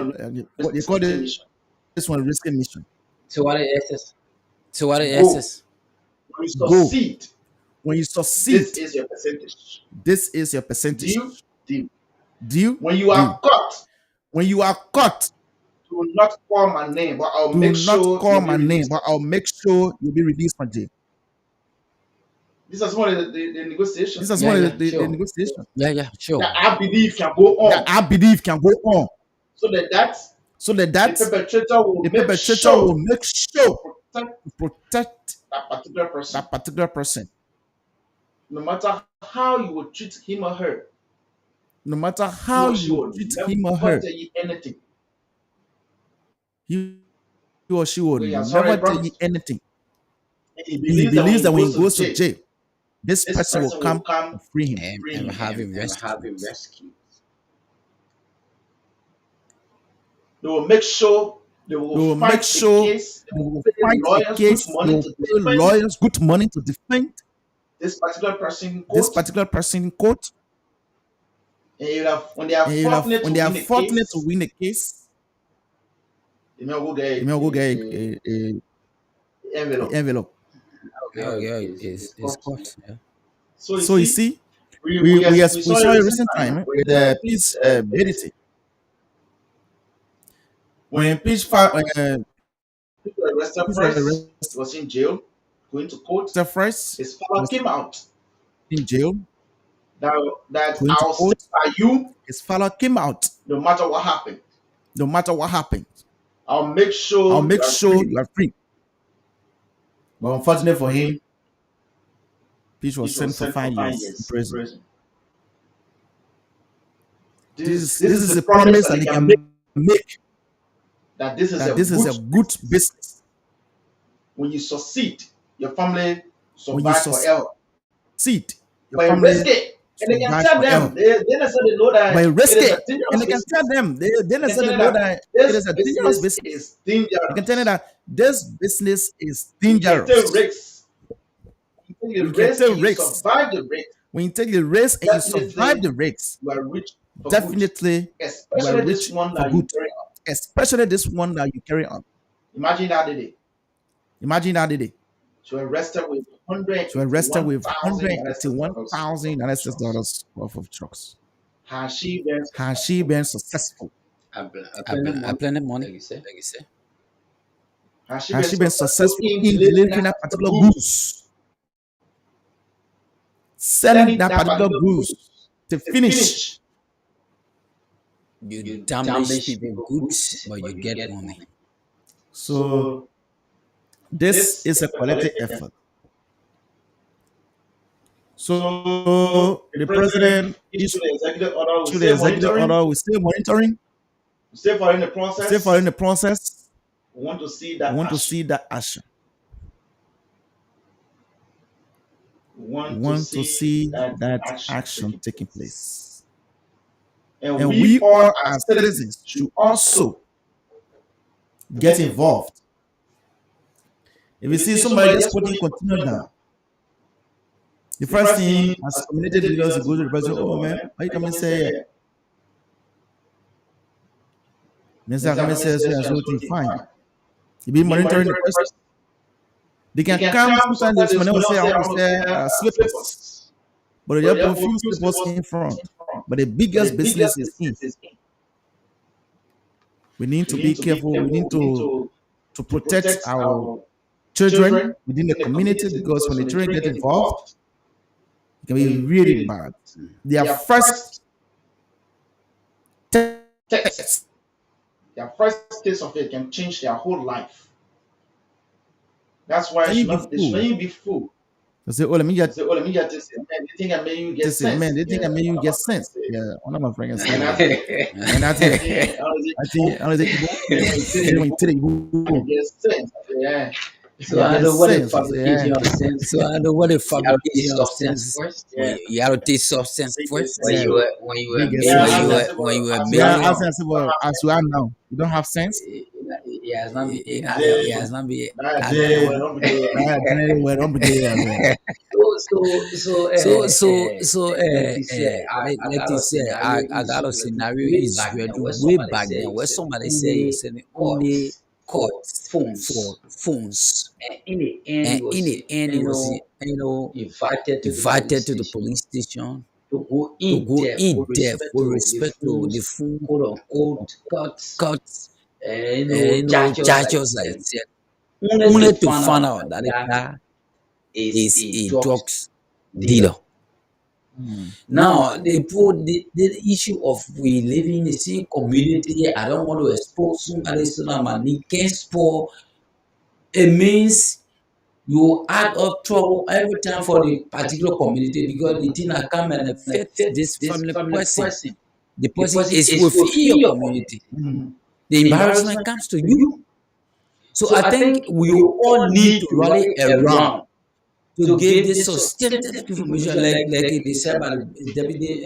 one risking mission. So what is this? So what is Go. SS? When you Go. succeed, When you this succeed, is your percentage. this is your percentage. Deal? Deal. Deal? When you Deal. are caught, When you are caught, do not call my name, but I'll do make not sure call you'll my be name, released. but I'll make sure you'll be released from jail. This is one of the negotiations This is Yeah, one yeah, of the sure. negotiations Yeah, sure. that I believe can go that on, I believe can go on, so that so that the perpetrator will the make perpetrator will sure make sure protect to protect that particular person. that particular person. No matter how you will treat him or her, No matter he how or she you will treat never him or her, tell you anything. he or she will Because he has already never tell you promised. anything. And he He believes that when he he goes goes to to jail, jail, this this person will person will come come and free him. free And him have him and have rescued. him rescued. They will make sure they They will will fight make the sure case. they will Pay fight the lawyers case. good They money will to pay defend lawyers good money to defend this particular person in this court. particular person in court. And when they are And fortunate when to they are win the fortunate to case, win the case, they may go they get may go get a a envelope. envelope. Oh, yeah, it's caught. Yeah. So So you see, we we saw saw a a recent recent time time with with Peace Benity. when When Peace people were arrested was first, he was in jail, going to court. first, His father was came out in jail, that going to I'll court. stay by you His father came out. no matter what happened. No matter what happened, I'll make sure I'll make you are sure free. you are free. But unfortunately for him, Peace was sent for 5 years in prison. This is a promise that he can make, that this is that a this is a good good business. when you succeed, your family When you survive forever. succeed, your But family risk it. And they can survive tell forever. them, they necessarily know that But it risk is a it, and dangerous they can business. tell them they They can necessarily tell know them that this it is a dangerous business. is dangerous. You can tell them that this business is You can take dangerous. risks. You take the You can risk take and you risks. survive the risk. When you take the risk and you Definitely survive the risk, you are rich for good. definitely you are Especially rich this one for that you good. carry on. Especially this one that you carry on. Imagine that day. Imagine that day. She was arrested with She was arrested with $181,000 $181,000 worth of drugs. Has she been successful? I plenty money, like you say. Has Has she been successful in delivering that particular goods? Selling that particular goods to finish. You damage people goods, but you get money. So this is a collective effort. So the president issued the executive order. the executive order. We're still monitoring. Still following the process. Still following the process. We want to see We that. want to see that action. We We want to see that action taking place. And we all as citizens should also get involved. If you see somebody just putting continue down, the first thing as community leaders, you go to the president, oh man, why you come and say, Mr. Come and say, everything fine. You be monitoring the person. They can come sometimes when they say, I want to say slippers. But they have a few slippers in front. But the biggest business is in. We need to be careful. We need to protect our children within the community, because when the children get involved, it can be really bad. Their first text, their first taste of it can change their whole life. That's why they shouldn't be fooled. They say, oh, let me get this. Man, they think I made you get sense. Man, they think I made you get sense. Yeah, one of my friends said, and I think yeah. So I know what a fabrication of sense. So I know what a fabrication of sense. You have to take substance first. When you were made, as you are now, you don't have sense. It has not been. Like you said, I got a scenario is way back then where somebody said only court for phones. phones, And in the end, and he in was, the end, he was invited to the invited police to the station police station to go to in go depth in with depth respect with to the respect to the phones, full quote unquote, cuts, cuts, charges charges like like that, that, only only to to find find out out that that the the guy guy is is a a drugs drugs dealer. dealer. Hmm. Now, they put the issue of we live in the same community. I don't want to expose somebody so that my name can spoil. It means you add up trouble every time for the particular community because the thing that come and affect Affect this this family family person, person. the The person person is is within within your your community. community. Hmm. The The embarrassment embarrassment comes to to you. you. So So I I think think we we all all need need to to rally rally around around to to give give this this substantive substantive information, information, like like they they said said by by the the deputy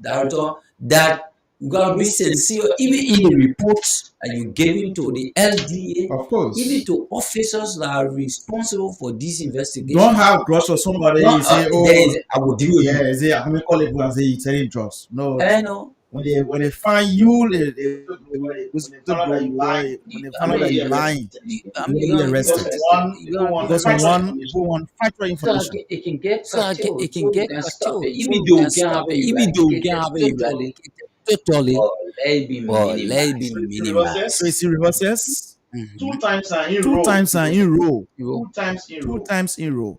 director, director, that that you you gotta gotta be be sincere, sincere, even even in in the the reports reports that that you you giving giving to to the the LDA, Of even course. to officers that are responsible for this Don't investigation. have drugs for somebody. No, You say, there oh, is, I will deal with you. yeah, say, I'm gonna call it and say you're selling drugs. No, I know. when they find you, they when will they, when they found out whistleblow that you you. lying, When they I find out you're that gonna mean, be you're arrested. lying, you're you're gonna gonna be be Because arrested. of arrested. one, You're people gonna be want Because of factual arrested. one, information. who want factual so that information. it can get So curtailed, it can so you get can stop it. curtailed, so Even you though can we can have stop it it, even though you can eradicated have it totally, eradicated totally, but let it be but let it be minimized. So it's So you minimized. see reverses two Mm-hmm. times in two row, times in row, two times in two row, times in row,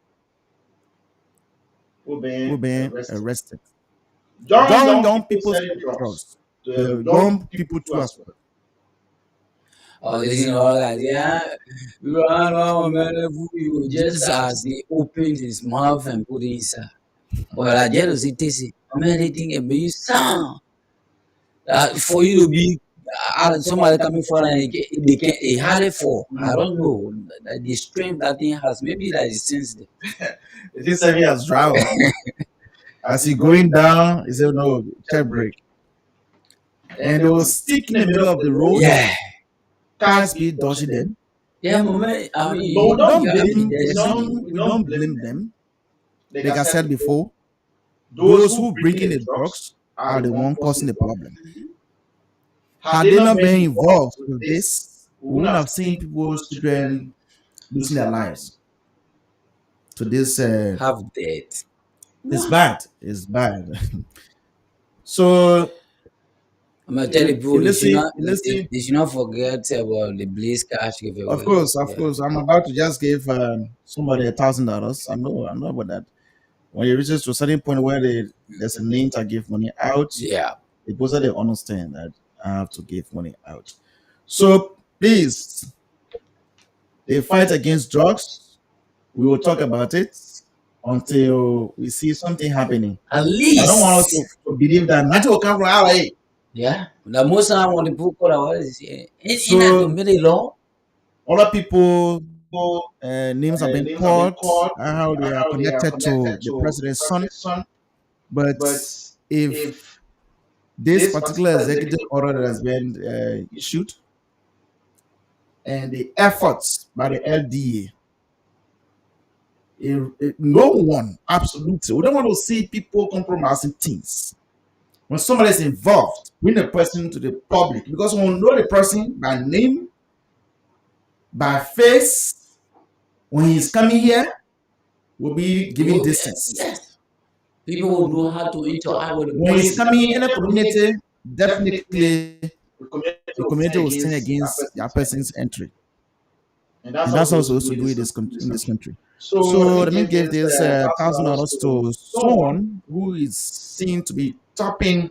we're we're being being arrested. arrested. Young Young people people selling selling drugs. drugs. The The young young people people too too as as well. well. Oh, Listen, listen, all all guys, guys, yeah, yeah, you run one one man, man, you just just as as the they opened open his his mouth mouth and and put it inside. but But I I get just it. see this, I Man, mean, they anything think it it may be sound sound that for for you you to to be be somebody somebody coming coming forward forward and and they they can can a a hardly hardly fall. for. I don't know the strength that thing has. Maybe that is sensitive. This seven has drowned. as As he he going going down, down, he he said, said no, no, check check break. break. And And they they will will stick stick in in the the middle middle of of the the road, road, Yeah, cars cars be be dodging dodging them. them. yeah, moment. I But mean, But we don't don't I blame mean, blame, we there's don't we we don't don't blame blame them. them. Like Like I I said said before, before, those those who who bring in breaking the the drugs drugs are are the the one one causing causing the the problem. problem. Had Had they they not not been been involved involved with with this, this, we we wouldn't wouldn't have have seen seen people's people's children children losing losing their their lives. lives to To this, this. have that. It's Wow. bad. It's bad. So I'm gonna tell the people you listen. they should not forget about the Blaze Cash giveaway. Of Yeah. course, I'm about to just give somebody $1,000. I know about that. When it reaches to a certain point where there's a need to give money out, Yeah. the both they understand that I have to give money out. So please, the fight against drugs, we will talk about it until we see something happening. At I don't want us least. to believe that nothing will come from LA. Yeah. The most time when the people call out, what is it? In that to So make it law. other people so, names have been names have been called called and how and they are how they are connected to connected the to the president's son. president's son. But But if if this this particular particular executive executive order that order has has been been issued issued and and the the efforts efforts by by the the LDA, LDA, no one, absolutely, we don't want to see people compromising things. When somebody is involved, bring the person to the public because we know the person by name, by face. When he's coming here, we'll be giving distance. Yes. People People will will know know how how to to interact interact with with the the When when he's he's person. coming coming in in a a community, community, definitely definitely the community the will stand community will stand against against that person's entry. and that's And how we're that's how we're supposed to supposed do to in do this it country. in this country. So So let let me me give give this this $1,000 $1,000 to to someone someone who is seen to be topping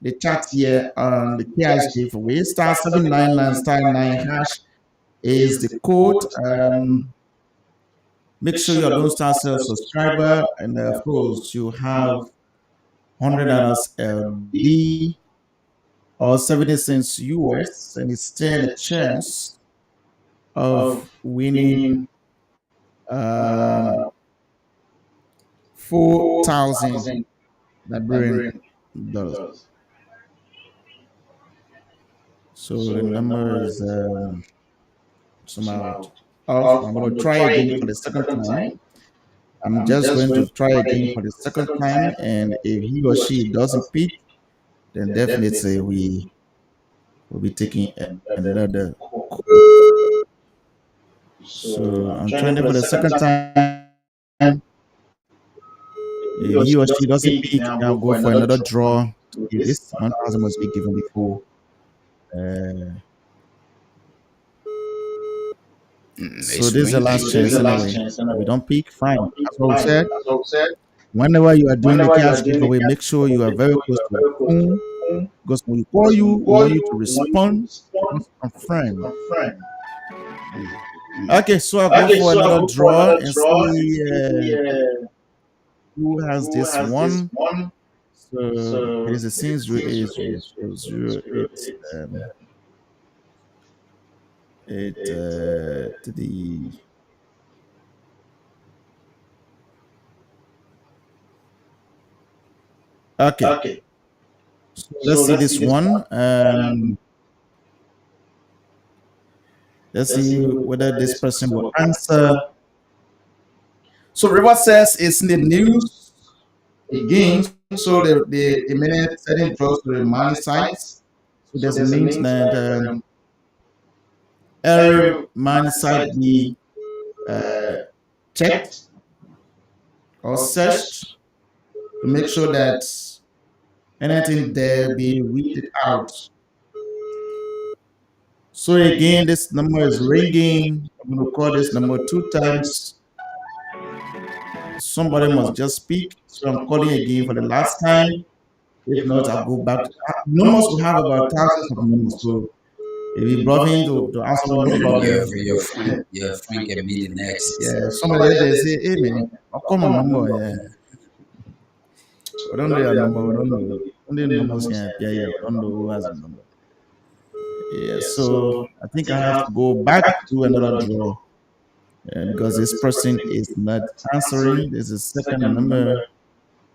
the the chat chat here here on on the the KIS KIC giveaway. Star star 799 799 star star 9 9 hash hash is is the the code. code. Make Make sure sure you are you're Don't Don't Star Star Self Self subscriber, subscriber, and and of of course course you you have have $100 $100 LD or 70 cents US, and it's stand and a a chance chance of of winning winning uh, 4,000 4,000 Liberian Liberian dollars. dollars. So the So the number number is is somehow somehow off. off. I'm I'm going to going to try try again for again the for the second second time. time. I'm I'm just just going going to to try try again again for the for the second second time, time. and And if if he or he or she she doesn't does pick, pick, then then definitely definitely we will be taking another another call. work. So I'm trying for the second time. If he or she doesn't pick, I'll go for another draw. If this 1,000 must be given before. So this is the last chance anyway. We don't pick, fine. As I said, whenever you are doing the cash giveaway, make sure you are very close to your phone. Because when we call you, we want you to respond to confirm. Okay, so I'll go for another draw and see who has this one. So it is a scene 08 to the okay. So let's see this one. Let's see whether this person will answer. So River says it's in the news again. So they made setting draws to the money sites. So there's a means that every money site be checked or searched to make sure that anything there be weeded out. So again, this number is ringing. I'm going to call this number 2 times. Somebody must just speak. So I'm calling again for the last time. If not, I'll go back. Numbers will have about thousands of numbers. So if you brought in to answer no problem. Your friend can be the next. Yeah, somebody there say, hey man, I'll call my number. Yeah. I don't know your number. I don't know. Only numbers can appear here. I don't know who has a number. Yeah, so I think I have to go back to another draw because this person is not answering. There's a second number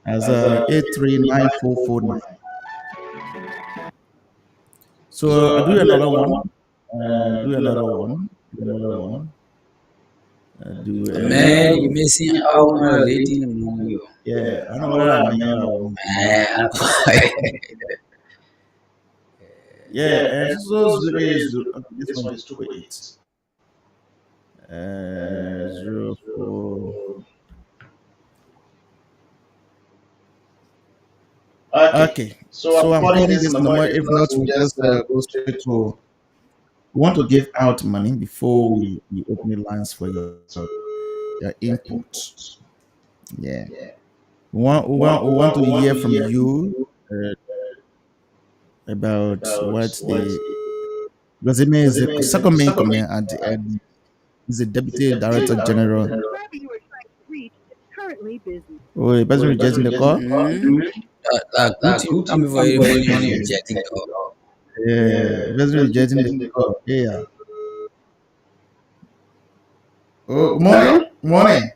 as 839449. So I'll do another one. Man, you missing out on a lady among you. Yeah, I know what I mean. Yeah, and so this one is 288. 04. Okay, so I'm calling this number. If not, we just go straight to. We want to give out money before we open the lines for your input. Yeah, we want to hear from you about what because it means the second main comment at the end is the Deputy Director General. Oh, the person rejecting the call? Tell me for everybody rejecting the call. Yeah, the person rejecting the call. Yeah. Oh, morning.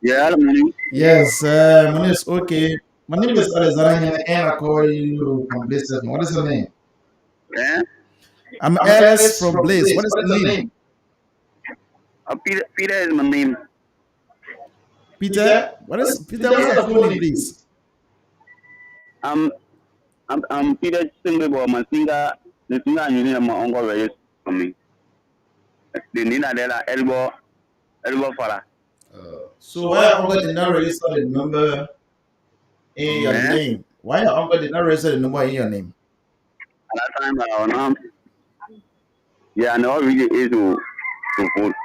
Yeah, morning. Yes, my name is okay. My name is Alexander and I call you from Blaze. What is your name? Yeah. I'm Alice from Blaze. What is the name? Peter is my name. Peter? What's the full name, please? I'm Peter Singable, my singer. The singer I'm using my uncle register for me. The Nina Della Elbow Fala. So why your uncle did not register the number in your name? Why your uncle did not register the number in your name? At that time, I was yeah, I know really is to vote.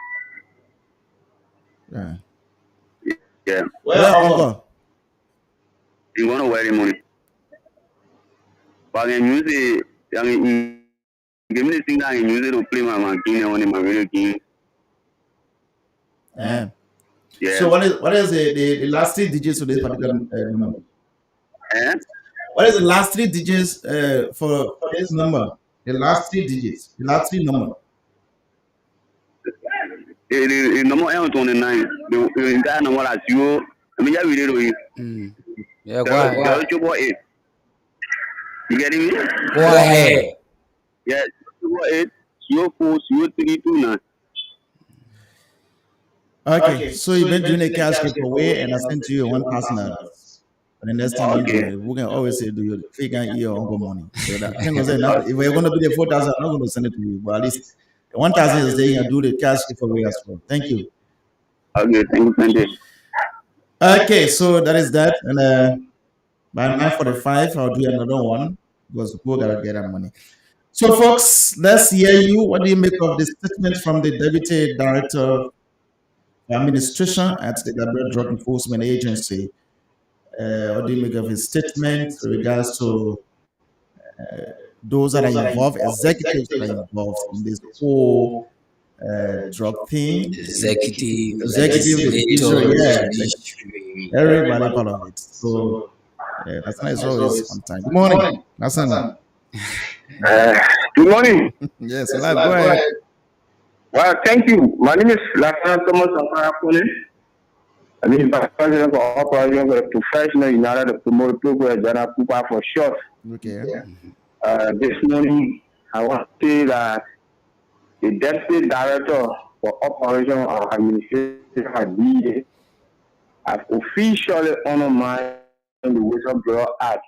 Yeah. Yeah. Where your uncle? You want to wear the money? But I use it. Give me the thing that I use it to play my game on my video game. Yeah. Yeah. So what is the last 3 digits of this particular number? What is the last 3 digits for this number? The last 3 digits. The last 3 number. The number 29. The entire number is 0. I mean, I video you. Yeah, go ahead. You getting me? Go ahead. Yeah, 08 04 0329. Okay, so you've been doing a cash giveaway and I sent you $1,000. And the next time we can always say, do you fake and your uncle money? So that, if we're going to be the 4,000, I'm not going to send it to you, but at least 1,000 is there. You can do the cash giveaway as well. Thank you. Okay, thank you. Okay, so that is that. And by 9:45, I'll do another one because people gotta get that money. So, folks, let's hear you. What do you make of the statement from the Deputy Director of Administration at the Liberia Drug Enforcement Agency? What do you make of his statement in regards to those that are involved, executives that are involved in this whole drug thing? Executive, Executive, the legislator, yeah, judiciary. everybody part of it. So that's nice. Always on time. Good morning. That's Good morning. yes, alive. Go ahead. Well, thank you. My name is Lieutenant Thomas Ankara. I mean, Vice President for Operation for the Professional United to Promote Progress, Ghana Kupa for short. Okay. This morning, I want to say that the Deputy Director for Operation and Administration at DEA have officially honored the Whistleblower Act.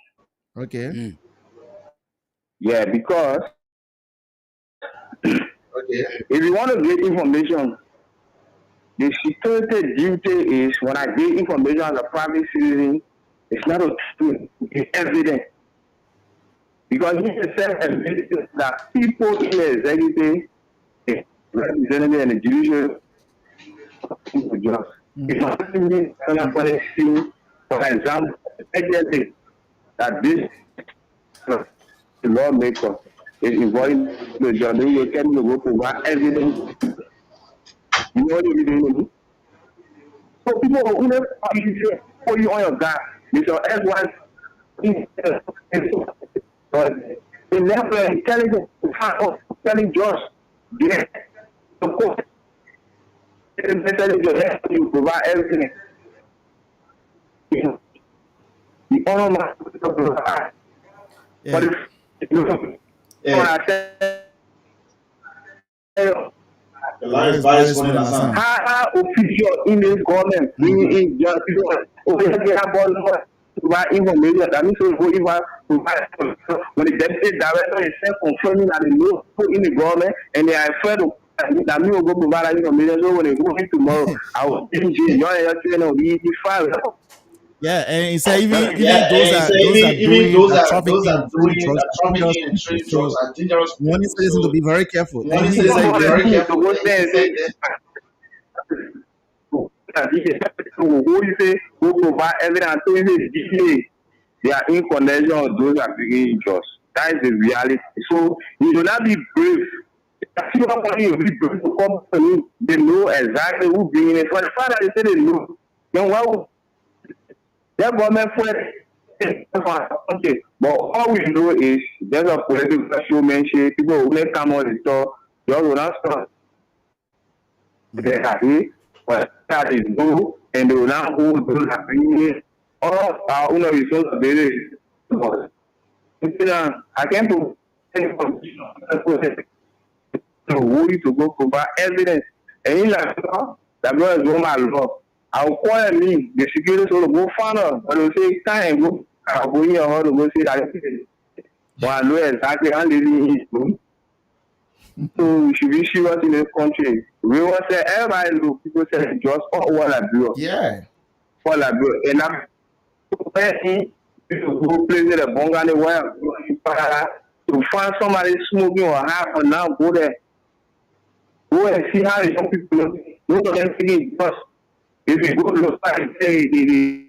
Okay. Yeah, because if you want to get information, the security duty is when I get information as a private citizen, it's not a truth, it's evident. Because you can say evidence that people in the executive, the representative, and the judicial just. If I'm saying, for example, evidently that this the lawmaker is involving the judge, they will tell you to provide evidence. You know what you do? So people who never put you on your guard, because everyone but they never intelligent telling just yeah. Of course. You provide everything. You honor my but The line is very small. how official in this government bringing in just people provide information that means so when the deputy director is self-confirming that they know who in the government and they are afraid of that me will go provide that information so when they go in tomorrow I will change it. You're know the file. Yeah, and he said even those are doing the trafficking in trading drugs are dangerous. One is citizen to be very careful. One is citizen to be very careful. Who you say who provide evidence to the they are in connection of those are bringing drugs. That is the reality. So you do not be brave. People want you to be brave to come to me. They know exactly who bringing it. For the fact that they say they know, then why would that government for okay, but all we know is there's a political showmanship. People who let come on the store, you will not stop. They happy, but that is no, and they will not hold those that bring in all our own responsibility. I can't put any position to hold you to go provide evidence. And in that brother is my law. I'll call me, the security will go further, but they'll say, time, go, I'll go in your hall to go see that. But I know exactly how living is. So we should be serious in this country. We want to say, everybody look, people say, just what I do. Yeah. What I do. And I'm going to play the bongani wire to find somebody smoking or half an hour, go there. Go and see how the young people look. Look at them thinking, just. If you go look at the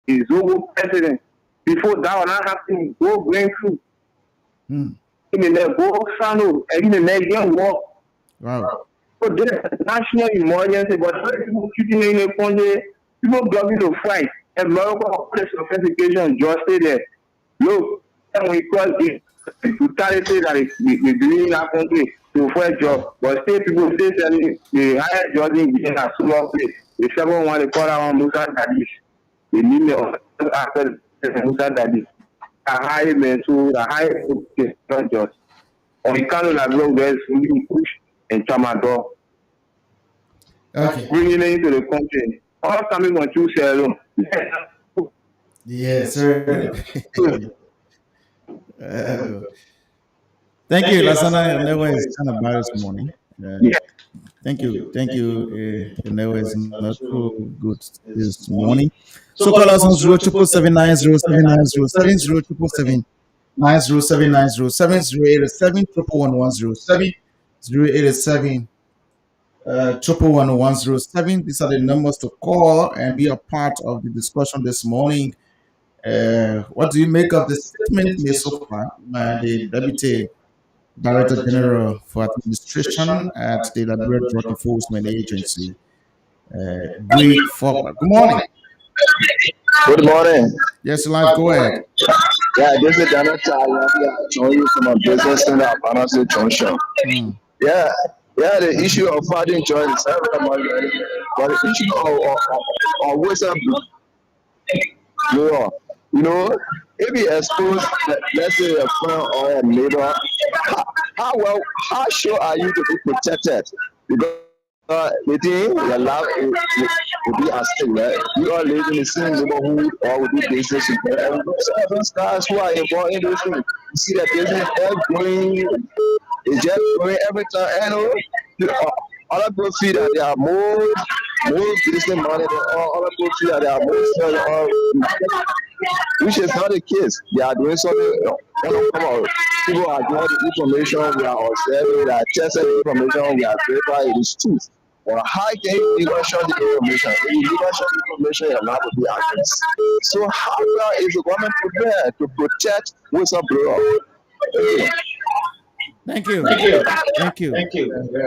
Zogo president, before that one happening, go bring through. In the go Sano, and in the next young walk. Wow. So there's a national emergency, but people shooting in the country, people going to fight. And local police authentication just stay there. Look, and we call it brutality that is doing in our country to fight job. But still people say the higher judging begin a slow place. The second one, they call that one Musa Dadis. The name of after Musa Dadis. A high man to the high not just. On the Kano Labro, there's really push and Tramador. Okay. Bringing it into the country. All coming on two alone. Yes, sir. Thank you, Lasana. Your network is kind of bad this morning. Thank you. Thank you. Your network is not so good this morning. So call us on 07779079070 077907907 087 11107. These are the numbers to call and be a part of the discussion this morning. What do you make of the statement made so far by the Deputy Director General for Administration at the Liberia Drug Enforcement Agency, Greg Faulkner? Good morning. Good morning. Yes, live. Go ahead. Yeah, this is Daniel Tyler. Joining you from a business center at Panama Junction. Yeah, the issue of fighting joint is everybody, but the issue of whistleblower, if you expose, let's say a friend or a neighbor, how sure are you to be protected? Because the thing your life will be at stake, right? You all live in the same neighborhood or will do business together. And those guys who are involved in this thing, you see that business is growing, it's just growing every time. And other people feel that they are more business money than other people feel that they are more selling, which is not the case. They are doing something. People are doing the information, we are observing, we are testing the information, we are verifying it is truth. Well, how can you even show the information? If you even show the information, you're not to be accurate. So how well is the government prepared to protect whistleblowers? Thank you.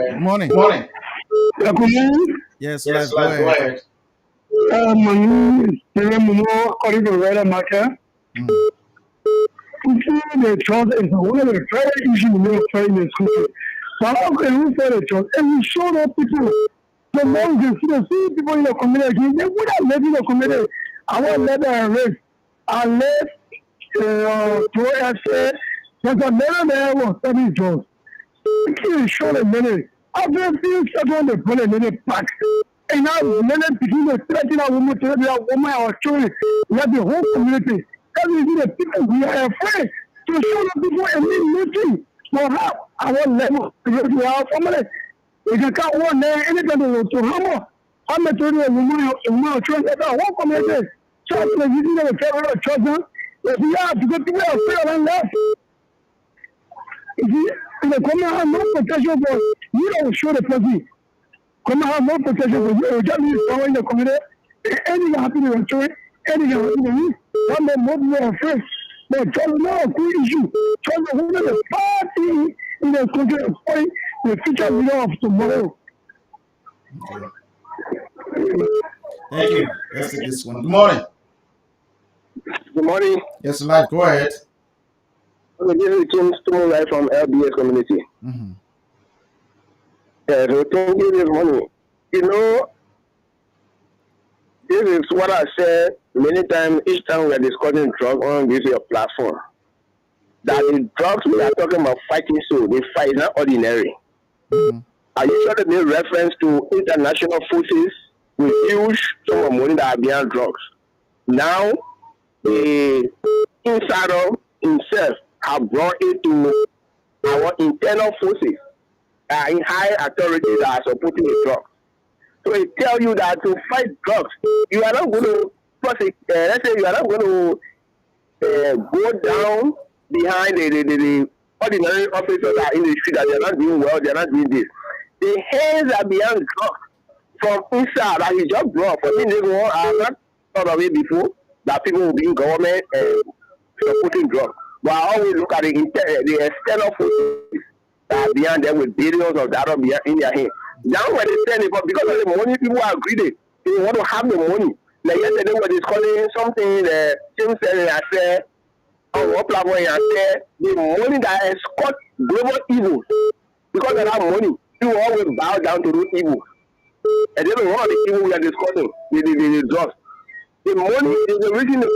Good morning. Yes, let's go ahead. My name is Mumo, according to Reda Maka. The trust is one of the very issues in the country. But how can we say the trust? And we show that people, the more you see people in the community, they would have left in the community. I want to let them arrest. I left to say there's a man there was studying drugs. You can't show the minute. After being shut on the bullet in the back. And now, many people are threatening a woman to be a woman or children. We have the whole community. That is the people we are afraid to show the people and mean nothing. For how our level to our family. We can count one day anything to hammer. I'm not telling you a woman or children that our whole community. So, if you see the federal children, if we have to go to where fair and left. If you come have no protection for you don't show the person. Come have no protection for you. Just need someone in the community. Anything happen to your children, anything happen to you. One day more people are afraid. But just now, good issue. Just the woman the party in the country is fighting the future leader of tomorrow. Thank you. Let's take this one. Good morning. Good morning. Yes, live. Go ahead. This is James Stumulai from LBS community. So thank you this morning. This is what I said many times each time we are discussing drugs on this your platform. That the drugs we are talking about fighting, so the fight is not ordinary. Are you sure that they reference to international forces with huge sum of money that are behind drugs? Now, the insider himself have brought it to our internal forces in high authority that are supporting the drugs. So it tells you that to fight drugs, you are not going to let's say you are not going to go down behind the ordinary officers that are in the street that they are not doing well, they are not doing this. The hands are behind drugs from inside that he just brought. For me, I have not thought of it before that people will be in government supporting drugs. But I always look at the external forces that are behind them with billions of dollars in their hands. Now when they send it, but because of the money, people are greedy. They want to have the money. Like yesterday, when they calling something, the same thing I said, on what platform I said, the money that escort global evil. Because of that money, you always bow down to those evil. And then one of the evil we are discussing, the drugs. The money is the reason the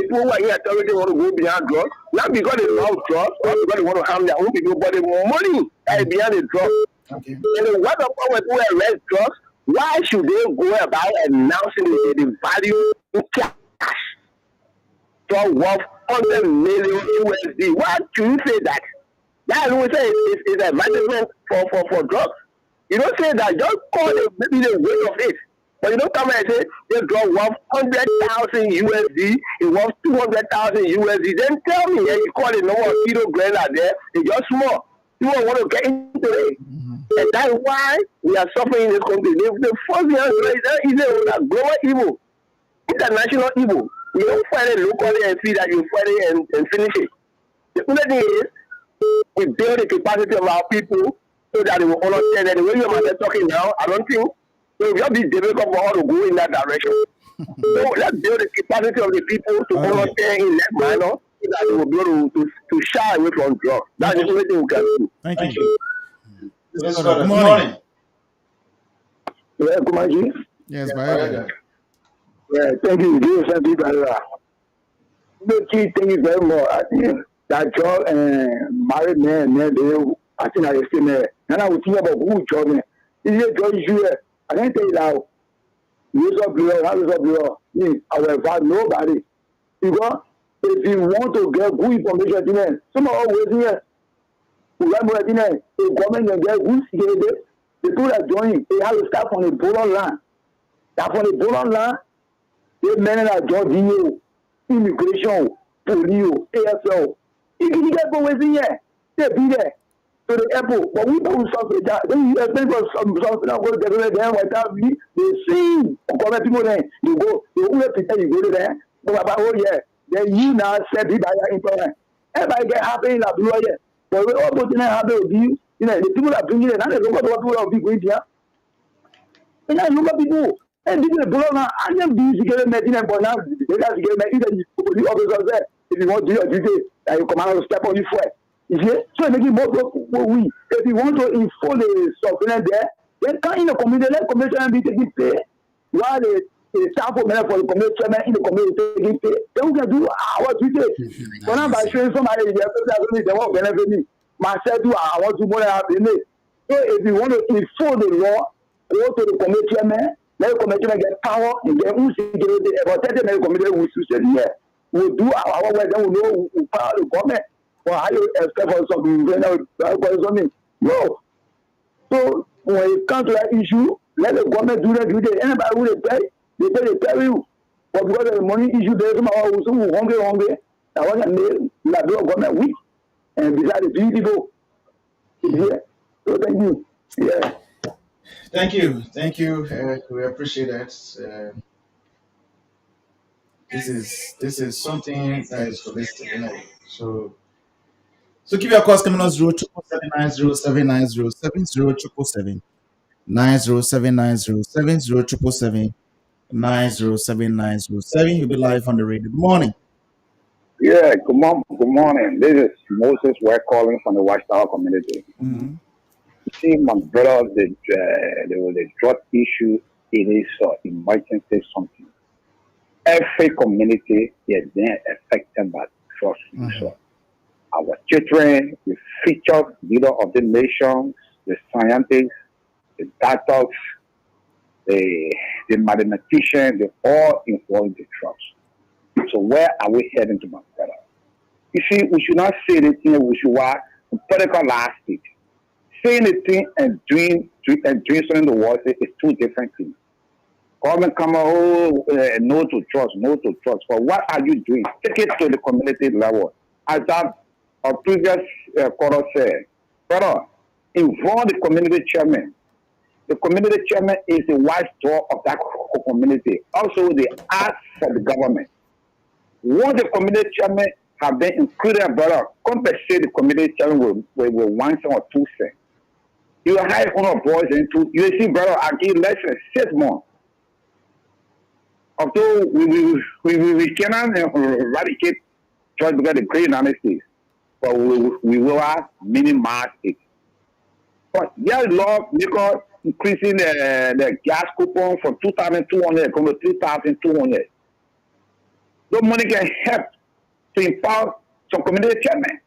people who are in authority want to go behind drugs, not because they love drugs or because they want to harm their own people, but the money that is behind the drugs. Okay. And what about when people arrest drugs? Why should they go about announcing the value in cash? So worth 100 million USD. Why do you say that? That is what we say is advertisement for drugs. You don't say that. Just call it maybe the weight of it. But you don't come and say this drug worth 100,000 USD, it worth 200,000 USD. Then tell me, and you call it no more kilogram out there. It's just small. You don't want to get into it. And that's why we are suffering in this country. The first thing is a global evil, international evil. We don't fight it locally and see that you fight it and finish it. The other thing is, we build the capacity of our people so that they will understand that the way you are talking now, I don't think it will just be difficult for us to go in that direction. So let's build the capacity of the people to understand in that manner so that they will be able to shy away from drugs. That's the only thing we can do. Thank you. Yes, Good Good morning. morning. Yeah, Kumaji. Yes, Go by ahead. Yeah, thank you. Give us a big the key thing is very more. I think that job and married men, I think I still there. And I was thinking about who job me. Is it job issue? I can't tell you now. Use of blood, how is of blood? Me, I will advise nobody. Because if you want to get good information, some are always here. We have more the government can get good security. The people that join, they have to start from the border land. Start from the border land. They men that join immigration, police, ASL. If you get go with here, they be there. So the airport, but we do something that then you expect for something that go together there without me. They see government people there. You go, you only pretend you go there. But about then you now set it by your employer. Everybody get happy in that blue here. But we all go to happy with you. You know, the people that bring it, now they look at what people are going here. And I look at people. And people blow now. I just do security medicine, but now they got to get medicine. The officers there. If you want to do your duty, you come out and step on your foot. You see? So it makes it more we. If you want to enforce the surveillance there, then come in the community, let the community be taking pay. While the staff for the community in the community taking pay, then we can do our duty. So now by showing somebody, they won't benefit me. Myself, I want to more happy. So if you want to enforce the law, go to the community, let the community get power and get who's security. About 30 minutes, community will say, yeah, we'll do our way, then we know who power the government. Or how you expect for something? No. So when it comes to that issue, let the government do that duty. Anybody who they pay you. But because of the money issue, there's some who hungry. I want to make the government weak. And besides the people, yeah. So thank you. Yeah. Thank you. We appreciate that. This is something that is holistic, you know. So keep your calls coming on 077907907 0779077 You'll be live on the radio. Good morning. Yeah, good morning. This is Moses. We're calling from the Watchtower community. Mm-hmm. You see, my brother, the drug issue, it is emergency something. Every community is being affected by drug use. Mm-hmm. Our children, the future leader of the nation, the scientists, the doctors, the mathematicians, they all involved in the drugs. So where are we heading to, my brother? You see, we should not say anything. We should watch political last it. Saying a thing and doing something the world is two different things. Government come no to drugs. But what are you doing? Take it to the community level. As that our previous caller said, brother, involve the community chairman. The community chairman is the watchdog of that community. Also, they ask for the government. Once the community chairman have been included, brother, compensate the community chairman with 1 cent or 2 cents. You hire one of boys into you see, brother, I give less than 6 months. Although we cannot eradicate just because the great analysis, but we will minimize it. But their law because increasing the gas coupon from 2,200 to 3,200. No money can help to empower some community chairman.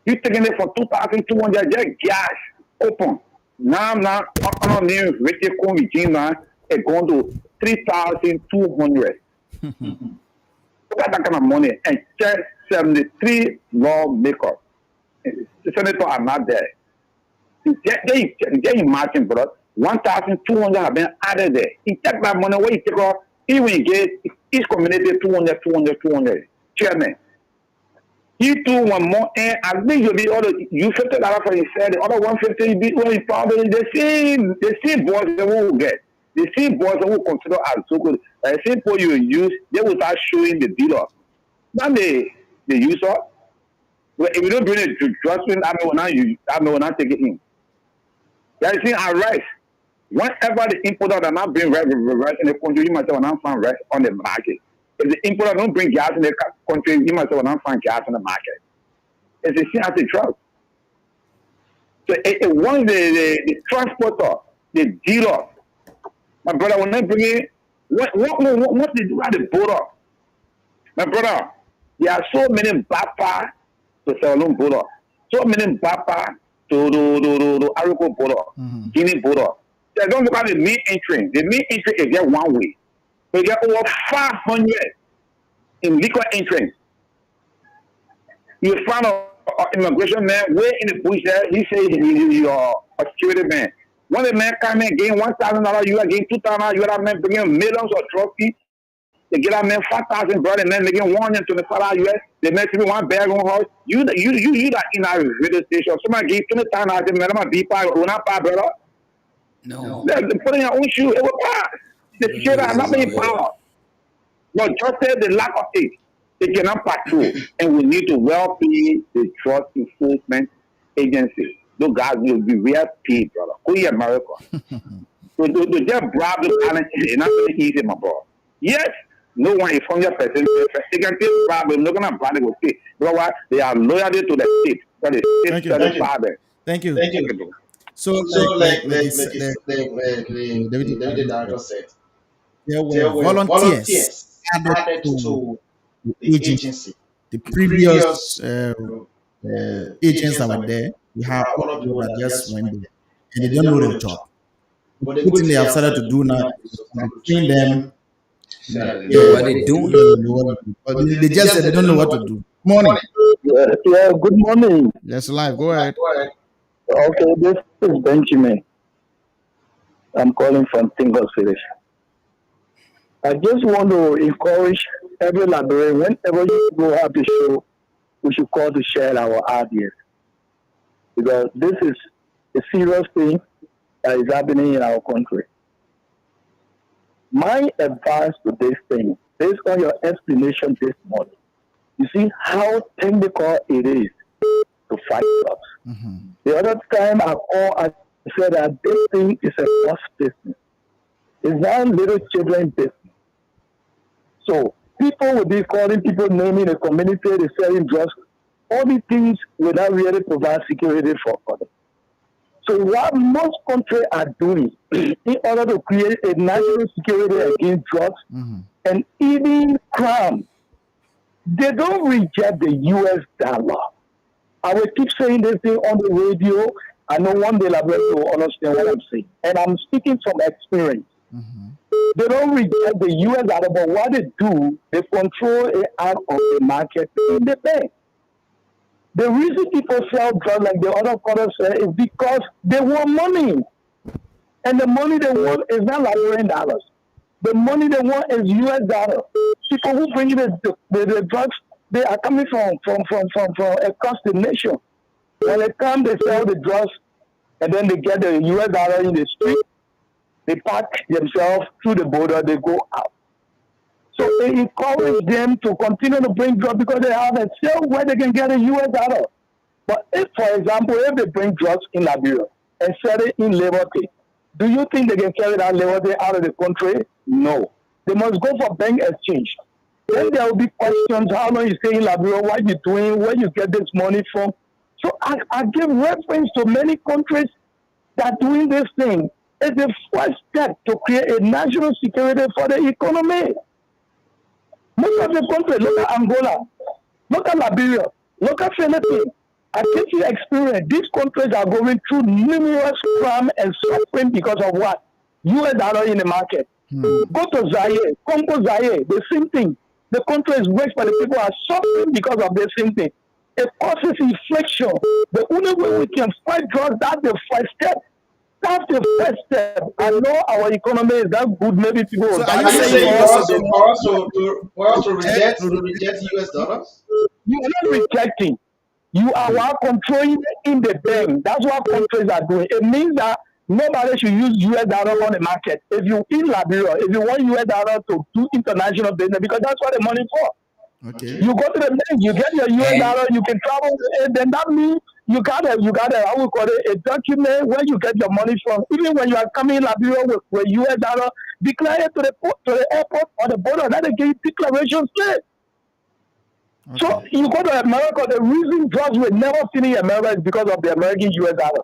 You taking it from 2,200 just gas open. Now, on new Regina is going to 3,200. Look at that kind of money and just 73 lawmakers. The senators are not there. Get imagine, bro. 1,200 have been added there. You take that money, where you take off, even you get each community 200. Chairman. You do one more, and I think you'll be other. You $50 for yourself, the other 150 you be when you found it. The same boys they will get. The same boys that will consider as so good. The same boy you use, they will start showing the dealer. Not the user. Well, if you don't bring it to trusting, I will not take it in. That is our rice. Whenever the importer does not bring rice in the country, you must not find rice on the market. If the importer don't bring gas in the country, you must not find gas in the market. It's the same as the truck. So once the transporter, the dealer, my brother will not bring it. What they do at the border? My brother, there are so many Bapa to Salon border, so many Bapa to Ariko border, Guinea border. They don't look at the main entry. The main entry is just one way. They get over 500 in liquor entrance. You find an immigration man way in the bush there. He say he's a security man. When the man come in, gain $1,000, you are getting $2,000. You are man bringing millions of trophies. They get that man 5,000, brother. Man making $125 US. They make me one bag on house. You that in our radio station. Somebody give $20,000. Man, I'm a deep eye. We're not brother. No. They put in your own shoe. It will pass. The security are not many power. But just say the lack of it. They cannot patrol. And we need to well pay the trust enforcement agency. Those guys will be well paid, brother. Go to America. So to just grab the talent is not very easy, my bro. Yes, no one is 100%. They can take problem. They're going to buy the state. Because they are loyal to the state. So the state doesn't buy them. Thank you. So like the director said, there were volunteers added to the agency. The previous agents that were there, we have all of people that just went there and they don't know the job. But the good thing they have started to do now is to train them. What they do? They just said they don't know what to do. Morning. Yeah, good morning. Yes, live. Go ahead. Okay, this is Benjamin. I'm calling from Tingles Village. I just want to encourage every librarian, whenever you go have the show, we should call to share our ideas. Because this is a serious thing that is happening in our country. My advice to this thing, based on your explanation this morning, you see how technical it is to fight drugs. Mm-hmm. The other time I called, I said that this thing is a cross business. It's not little children business. So people will be calling people naming a community, they're selling drugs. All these things will not really provide security for others. So what most countries are doing in order to create a national security against drugs and even crime, they don't reject the US dollar. I will keep saying this thing on the radio. I know one day librarians will understand what I'm saying. And I'm speaking from experience. They don't reject the US dollar, but what they do, they control it out of the market in the bank. The reason people sell drugs like the other callers say is because they want money. And the money they want is not Liberian dollars. The money they want is US dollars. People who bring the drugs, they are coming from across the nation. When they come, they sell the drugs, and then they get the US dollar in the street. They pack themselves through the border, they go out. So they encourage them to continue to bring drugs because they have a sale where they can get a US dollar. But if, for example, if they bring drugs in Liberia and sell it in Liberty, do you think they can carry that Liberty out of the country? No. They must go for bank exchange. Then there will be questions, how long you stay in Liberia, what you doing, where you get this money from. So I give reference to many countries that are doing this thing. It's the first step to create a national security for the economy. Look at the country, look at Angola, look at Liberia, look at Philippines. I think you experience these countries are going through numerous crime and suffering because of what? US dollar in the market. Go to Zaire, Congo Zaire, the same thing. The country is rich, but the people are suffering because of the same thing. It causes inflation. The only way we can fight drugs, that's the first step. That's the first step. I know our economy is that good. Maybe people So will are buy you Are you it. saying saying for us to for us to reject reject US dollars? You are not rejecting. You are controlling in the bank. That's what countries are doing. It means that nobody should use US dollar on the market. If you in Liberia, if you want US dollar to do international business, because that's what the money for. Okay. You go to the bank, you get your US And dollar, you can travel, and then that means you got a, I would call it a document where you get your money from. Even when you are coming in Liberia with US dollar, declare it to the airport or the border, that they give you declaration slip. So Okay. you go to America, the reason drugs will never finish in America is because of the American US dollar.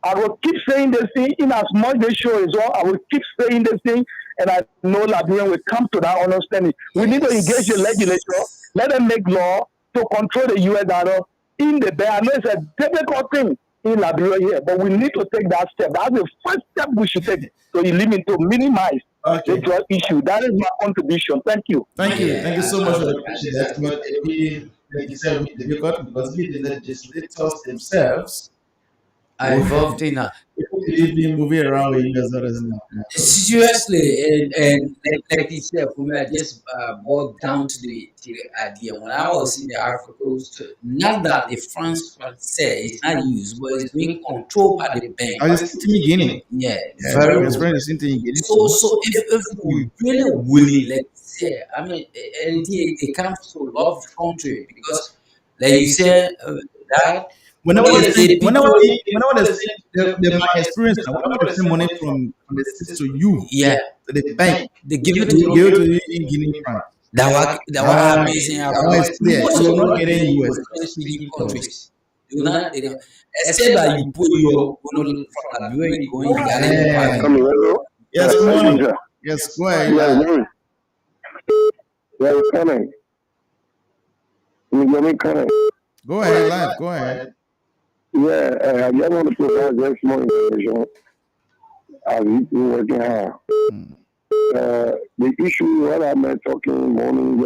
I will keep saying this thing in as much they show as well. I will keep saying this thing, and I know Liberian will come to that understanding. We need to engage the legislature, let them make law to control the US dollar in the bay. I know it's a difficult thing in Liberia here, but we need to take that step. That's the first step we should take to eliminate, to minimize the Okay. drug issue. That is my contribution. Thank you. Thank you. Thank you so much for the Appreciate appreciation. that. But we, like you said, we difficult because we the legislators themselves are involved in people believe in moving around with US dollars now. seriously, and like you said, for me, I just boiled down to the idea. When I was in the Africa Coast, not that the France say is not used, but it's being controlled by the bank. I was thinking Guinea. Yeah, Yeah, very we good. experienced the same thing in Guinea. So if we really willing, let's say, I mean, and it comes to love the country because, like you said, that Whenever they is send, the whenever people. they might experience now, whenever they send money from the states to you, Yeah, to the bank, they give it they to give it you. to you in Guinea franc. That was amazing. That one is clear. Most So of you're not the getting US. French-speaking countries do not, they don't, except that you put your from Liberia, you go in Ghana, you Yeah. buy. Come here. Yes, good morning. Yeah, Yes, go ahead. good morning. Yeah, it's coming. You me coming. Go ahead, live. Go ahead. Yeah, I just want to provide just more information as we working hard. Mm. The issue what I'm talking morning,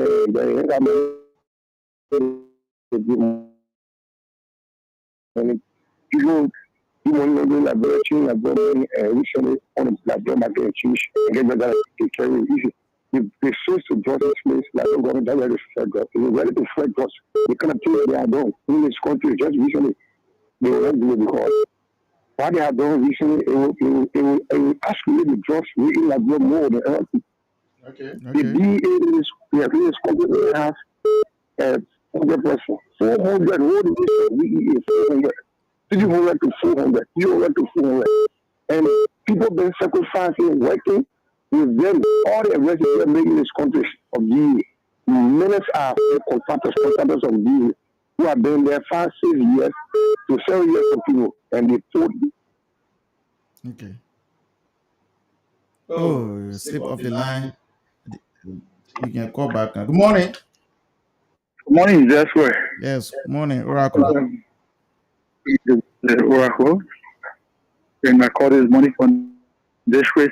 people money like change like money recently on like them like change and get better to carry issue. The source to justice place like government that ready to fight God. They ready to fight God. They cannot tell they are done in this country just recently. They were ready because what they have done recently it will ask you the drugs really like more than ever. Okay. The DA is we have this country has 100%. 400 what is this? We is 400. 300 to 400, 300 to 400. And people been sacrificing, working with them, all the rest of them making this country of GE. Minutes are contractors of GE who have been there 5, 6 years to 7 years of people. And they put. Okay. Oh, slip off the line. You can call back now. Good morning. Good morning, Joshua. Yes, good morning, Oracle. The Oracle. And I call this morning from Joshua.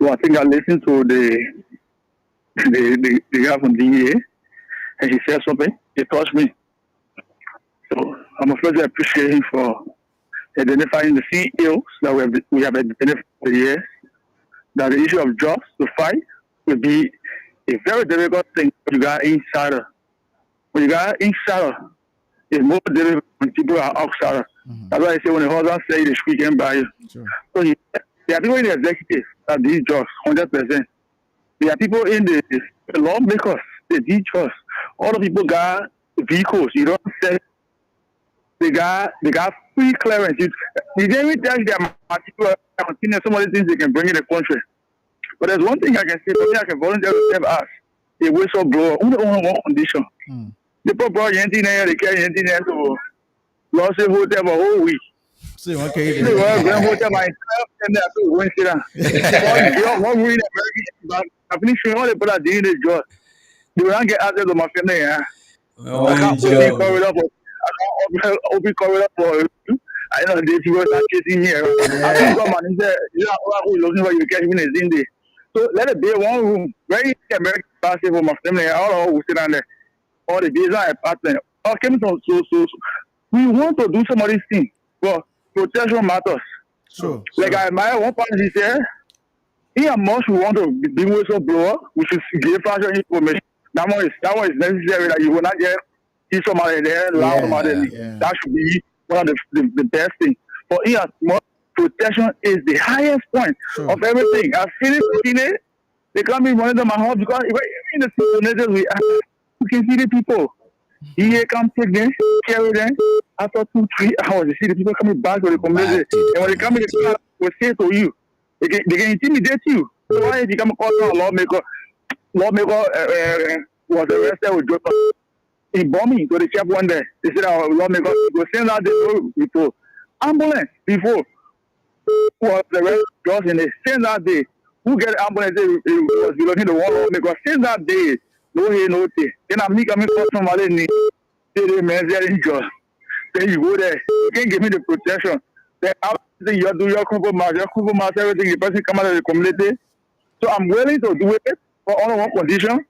So I think I listened to the guy from DEA, and he said something. It touched me. So I'm afraid I appreciate him for identifying the CEOs that we have identified for years. That the issue of jobs to fight will be a very difficult thing when you got insider. When you got insider, it's more difficult when people are outsider. Mm-hmm. That's why I say when the husband say the squeaking by you. Sure. So there are people in the executive that these jobs 100%. There are people in the lawmakers that these jobs. All the people got vehicles. You don't say they got free clearance. You didn't even tell them particular continue some of the things they can bring in the country. But there's one thing I can say, for me, I can volunteer to serve as a whistleblower. Only on one condition. Mm. The people brought anything there, they carry anything there to lost a hotel for a whole week. So, okay. They were going hotel myself and they have to win it down. One week, American, I finished all the people are doing the job. They will not get access to my family. I can't open corridor for I know they people are chasing here. I think someone is there. Yeah, who's looking for you can't even in there. So let it be one room. Very American passing for my family, all who sit down there, all the design apartment, all came to so. We want to do some of these things, but protection matters. Sure. Like I admire one person, he said, in as much we want to be whistleblower, we should give factual information. That one is necessary that you will not get see somebody there, allow somebody. Yeah. That should be one of the best things. But in as much protection is the highest point Sure. of everything. I've seen it. They come in monitor my house because even in the situation we can see the people. Here come take them, carry them. After 2-3 hours, you see the people coming back to the community. And when they come in the car, we say to you, they can intimidate you. So why if you come across a lawmaker was arrested with drug in bombing to the chap one day. They said our lawmaker was sent out the before ambulance before was arrested just in the same that day. Who get ambulance it was belonging to one lawmaker since that day. No here, no day. Then I'm coming across somebody need the man there injured. Then you go there, you can't give me the protection. Then after you do your compromise, everything, the person come out of the community. So I'm willing to do it for only one condition.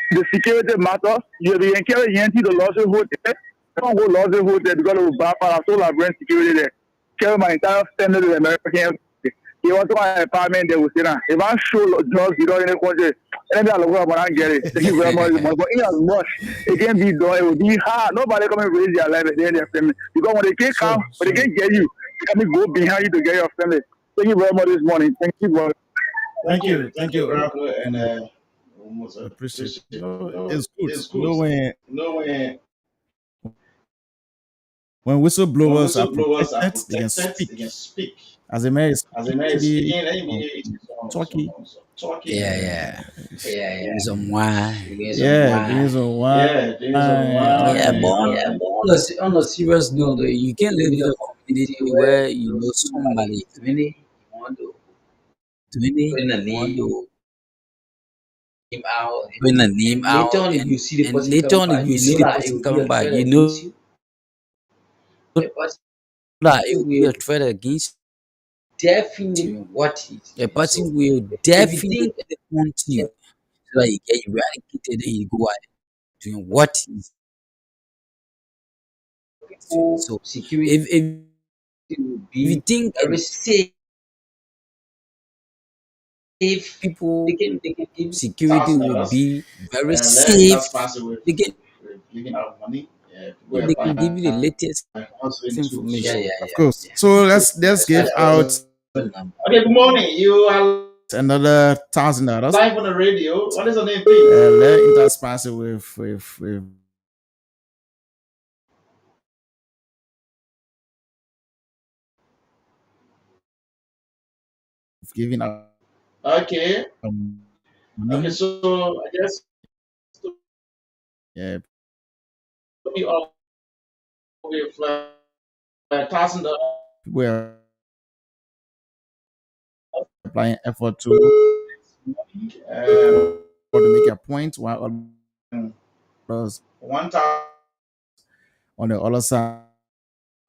The security matters. You be encouraged to the lawsuit hotel. Don't go lawsuit hotel because of bad for so I bring security there. Carry my entire family to the American. He was to my apartment there with Sina. If I show drugs, you don't in the country. Let me look up when I get it. Thank you very much. But in as much, it can be done. It will be hard. Nobody come and raise their life and their family. Because when they can't come, when they can't get you, they can go behind you to get your family. Thank you very much this morning. Thank you, bro. Thank you, Oracle, and almost Appreciate it. It's It's good. good. When whistleblowers are Whistleblowers are protected, they can protected, speak. they can speak. As a man is As a man is speaking, speaking, let me hear it. talking. Talking. Yeah. Yeah. Some wine. Yeah, these are why. Yeah, but on a serious note, you can't live in a community where you know somebody When you want to doing it, bring a you want name to out, bring a name out, later on if and, you see the and person later come on if back, you you see know the that it person will be coming a back, threat you against know you. The person that it will be a will threat against definitely you. what he The is. person So will if you definitely think want you so that you get eradicated and you go out doing what is doing. So security if will you be think very safe, people they can give security will be very Let safe, us pass away they can giving out money. People they are can give you the latest hustling too. information. Of course. So let's give out Okay, good morning. You are another $1,000. live on the radio. What is your name, please? Let intersperse it with giving out Okay. money. Okay, so I guess Yeah, we all with $1,000. people are applying effort to make a point while others 1,000 on the other side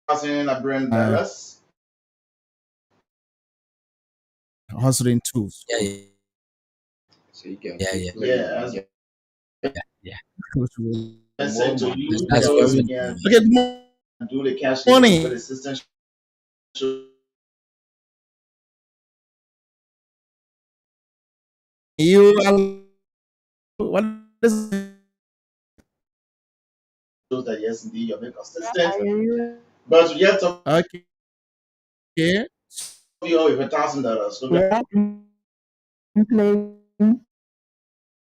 $1,000 hustling too. So, so you can Yeah. yeah. I said to you, That's so very we can okay, good do the cash morning. for the assistance. You are what is Shows that yes, indeed, you're being consistent. But yet, to okay? you with $1,000.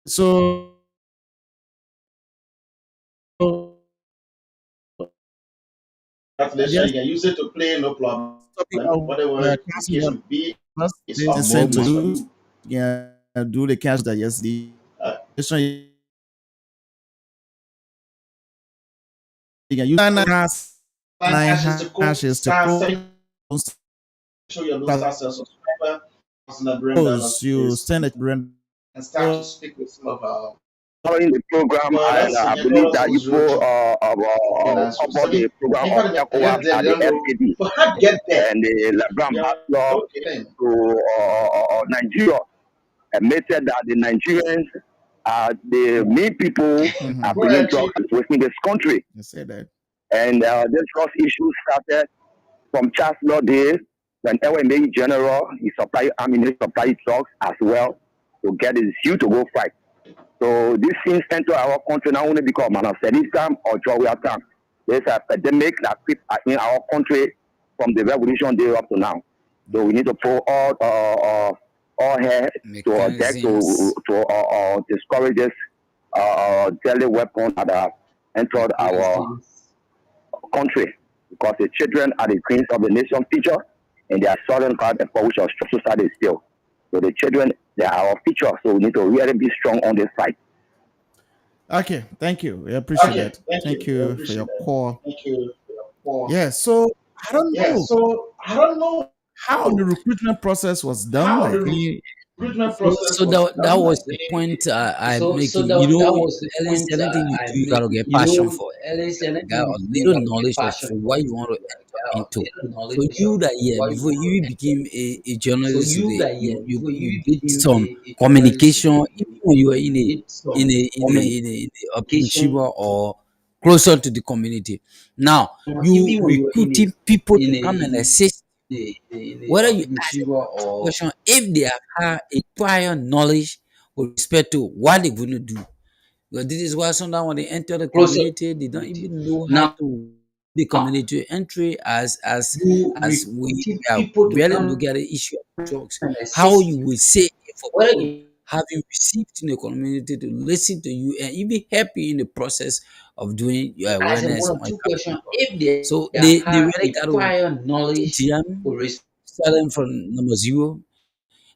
So Calculation, you can use it to play, no problem. Whatever the case would be, it's up sent to more you. Yeah, do the cash that yes, the this one you can use nine hashes to close. Show your low star subscriber, $1,000 You send it brand and start to speak with some of our Following the program, and I believe that you put about the program of ECOWAS at the FAD but how to get there? and the Labram Yeah, Law okay. to Nigeria admitted that the Nigerians The main people are Go bringing ahead, drugs Chief. within this country. You say that. And this drug issue started from Charles Law days when LMA General is supplying ammunition, supply drugs as well to get his youth to go fight. So this things enter our country not only because of time or Georgia time. There's a epidemic that creeps in our country from the revolution day up to now. So we need to put all hands to deck to discourage this deadly weapon that have entered our country, because the children are the queens of the nation future, and they are southern part and for which our society is still. So the children, they are our future. So we need to really be strong on this side. Okay, thank you. We appreciate that. Thank you for your call. Yeah, so I don't know how the recruitment process was done. So that was the point I'm making. At least anything you do, you gotta get passion for it. Got a little knowledge of what you want to enter into. So you that before you became a journalist today, you did some communication even when you were in a in Shiva or closer to the community. Now you recruiting people to come and assist. Whether you ask a question, if they have a prior knowledge with respect to what they're going to do, because this is why sometimes when they enter the community, they don't even know how to the community entry as we are really look at the issue of drugs. How you will say for people having received in the community to listen to you and even help you in the process of doing your awareness. So they really got to teach them, starting from number 0,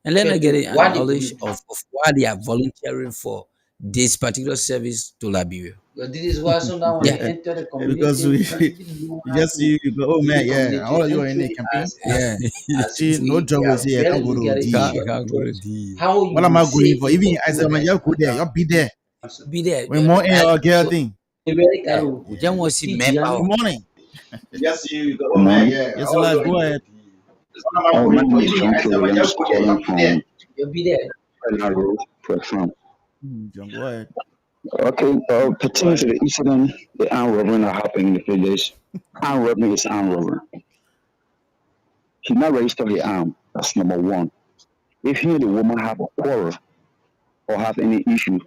and let them get a knowledge of why they are volunteering for this particular service to Liberia. This is why sometimes when they enter the community, Because we they don't even know how just to see you go, oh do the man, yeah, community all you are in the entry campaign. Yeah. See, no job was here. Can't go to D. Can't go to D. How you What am I will going say for? if Even a I said, man, you go there, you'll be there. Be there. When more in your girl So thing. they really yeah, got we just want to see teach man them. power. Good morning. Yes, you go. Good morning. Yes, live. Go ahead. My name is John K. Williams, calling from You'll be there. Federal Road, Platform. John, go ahead. Okay, pertaining to the incident, the armed robbery that happened in the village. Armed robbery is armed robbery. He not registered the arm. That's number 1. If he and the woman have a quarrel or have any issue,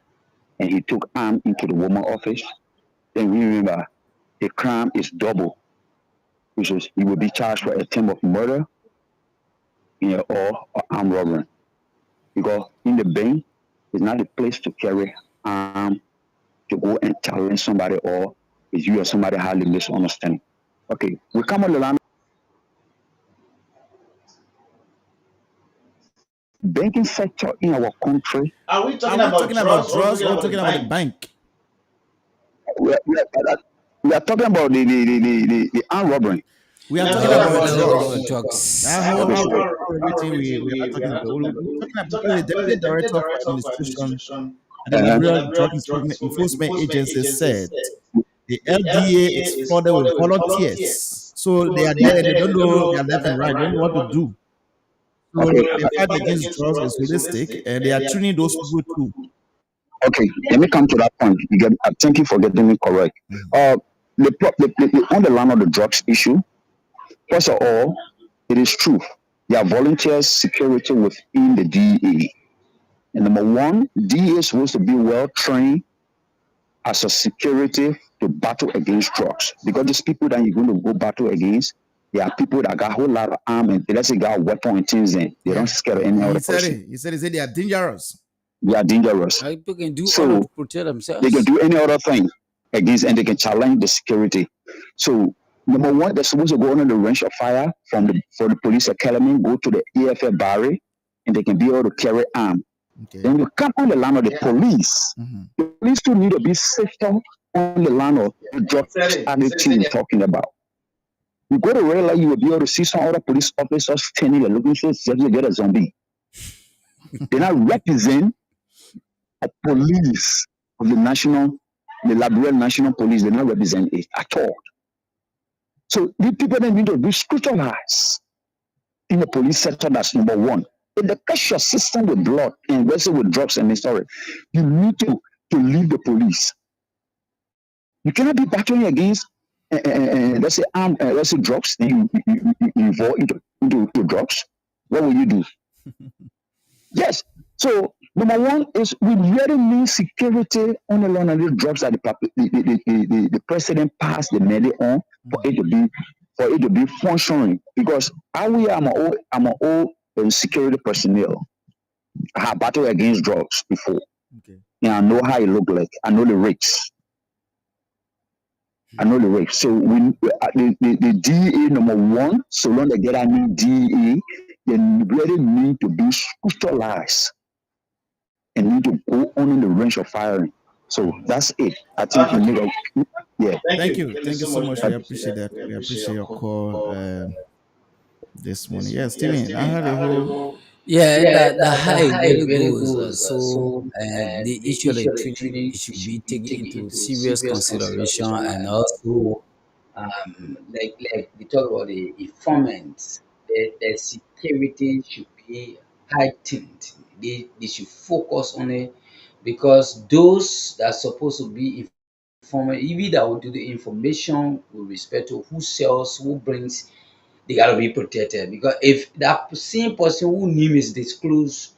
and he took arm into the woman office, then remember the crime is double, which is he will be charged for attempt of murder, or armed robbery. Because in the bank is not the place to carry arm to go and challenge somebody, or is you or somebody highly misunderstanding. Okay, we come on the line. Banking sector in our country. Are we Are talking we about talking about drugs or drugs or talking talking about about the bank? We are talking about the armed robbery. We are Let's talking talk about about drugs. Drugs. That whole everything we are talking about. We're talking about because the deputy director of administration and the Uh-huh. Liberal Drug Enforcement Agency said the LDA is flooded with volunteers. So they are there, they don't know their left and right, they don't know what to do. So Okay. the fight against drugs is holistic and they are training those people too. Okay, let me come to that point. Thank you for getting me correct. Mhm. On the line of the drugs issue, first of all, it is true. There are volunteers security within the DEA. And number 1, DEA is supposed to be well trained as a security to battle against drugs. Because these people that you're going to go battle against, they are people that got a whole lot of arm and let's say got weapon and things in. They don't scare any other He said person. it. He said they are dangerous. They are dangerous. People can do all So to protect themselves. they can do any other thing against, and they can challenge the security. So number 1, they're supposed to go under the range of fire for the police academy, go to the EFF barrier, and they can be able to carry arm. Okay. Then you come on the line of the police. Mhm. The police too need to be safer on the line of the drug addict we're talking about. You go to red light, you will be able to see some other police officers standing there looking so just to get a zombie. They not represent a police of the Liberian National Police. They not represent it at all. So the people that need to be scrutinized in the police sector. That's number 1. if they catch your system with blood and wrestle with drugs and sorry, you need to leave the police. You cannot be battling against, let's say, let's say drugs, and you involve into drugs. What will you do? Yes. So number one is we really need security on the line of the drugs that the president passed the money on for it to be functioning. Because I'm an old security personnel. I have battled against drugs before. Okay. And I know how it look like. I know the risks. I know the risks. So the DEA number one, so long they get a new DEA, they really need to be specialized and need to go on in the range of firing. So that's it. I think you need a yeah. Thank you. Thank you so much. We appreciate that. We appreciate your call this morning. Yeah, Steven, I had a whole. Yeah, the The how it hype really really goes. goes. The The issue of issue of the electricity training it should should be be taken taken into into serious serious consideration, consideration, and and also like we talk about the informants, the security should be heightened. They should focus on it because those that are supposed to be informant, even that will do the information with respect to who sells, who brings, they gotta be protected. Because if that same person who name is disclosed,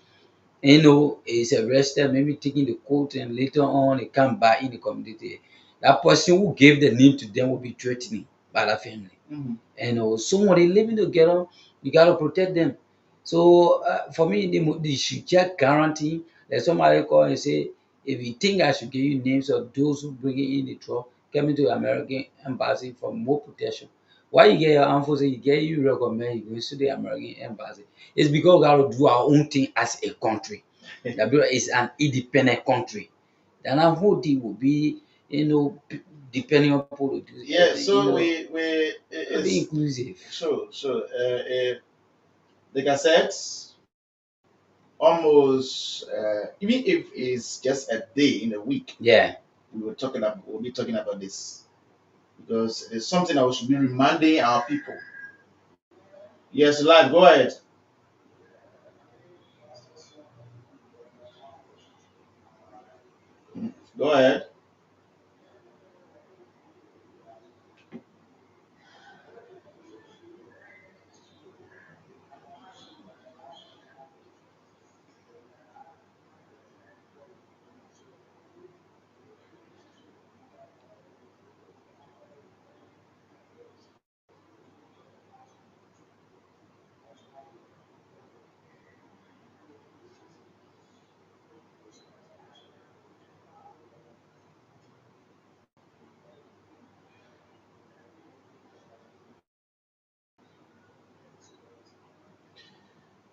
is arrested, maybe taking the court, and later on he come back in the community, that person who gave the name to them will be threatened by the family. Somebody living together, you gotta protect them. So for me, they should just guarantee that somebody call and say, if you think I should give you names of those who bring in the truck, coming to the American embassy for more protection. Why you get your armed forces, you get you recommend you go to the American embassy. It's because we gotta do our own thing as a country. Liberia is an independent country. Then our whole thing will be, depending on people to do Yeah, so be it's inclusive. so like I said, almost even if it's just a day in a week, Yeah. we'll be talking about this because it's something that we should be reminding our people. Yes, live, go ahead. Go ahead.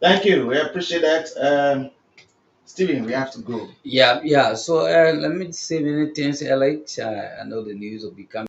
Thank you. We appreciate that. Steven, we have to go. Yeah. So let me say many things, Alex. I know the news will be coming.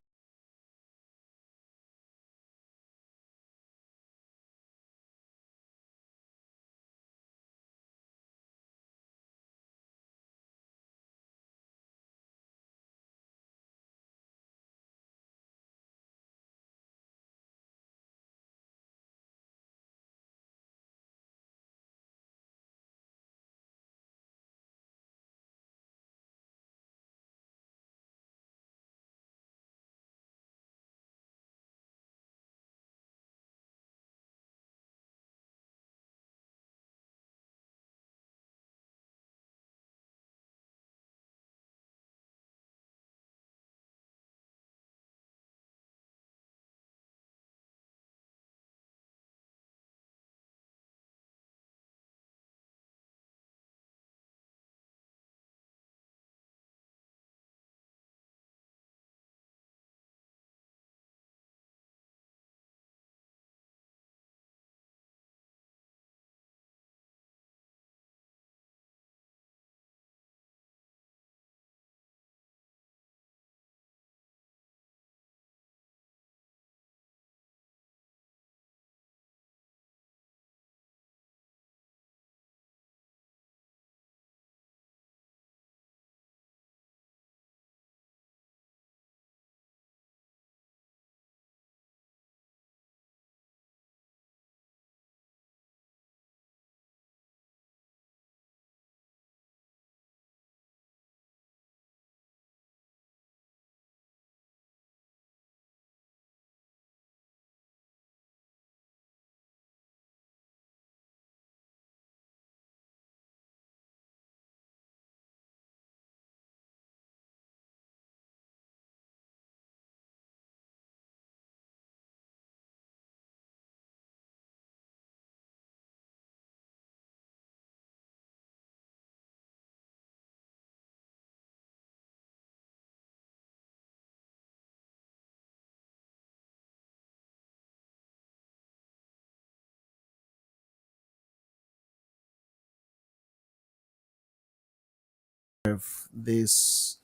this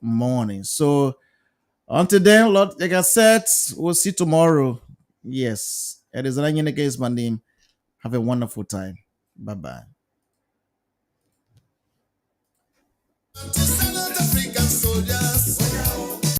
morning. So until then, Lord, like I said, we'll see tomorrow. Yes, it is Ryan against my name. Have a wonderful time. Bye bye. African soldiers.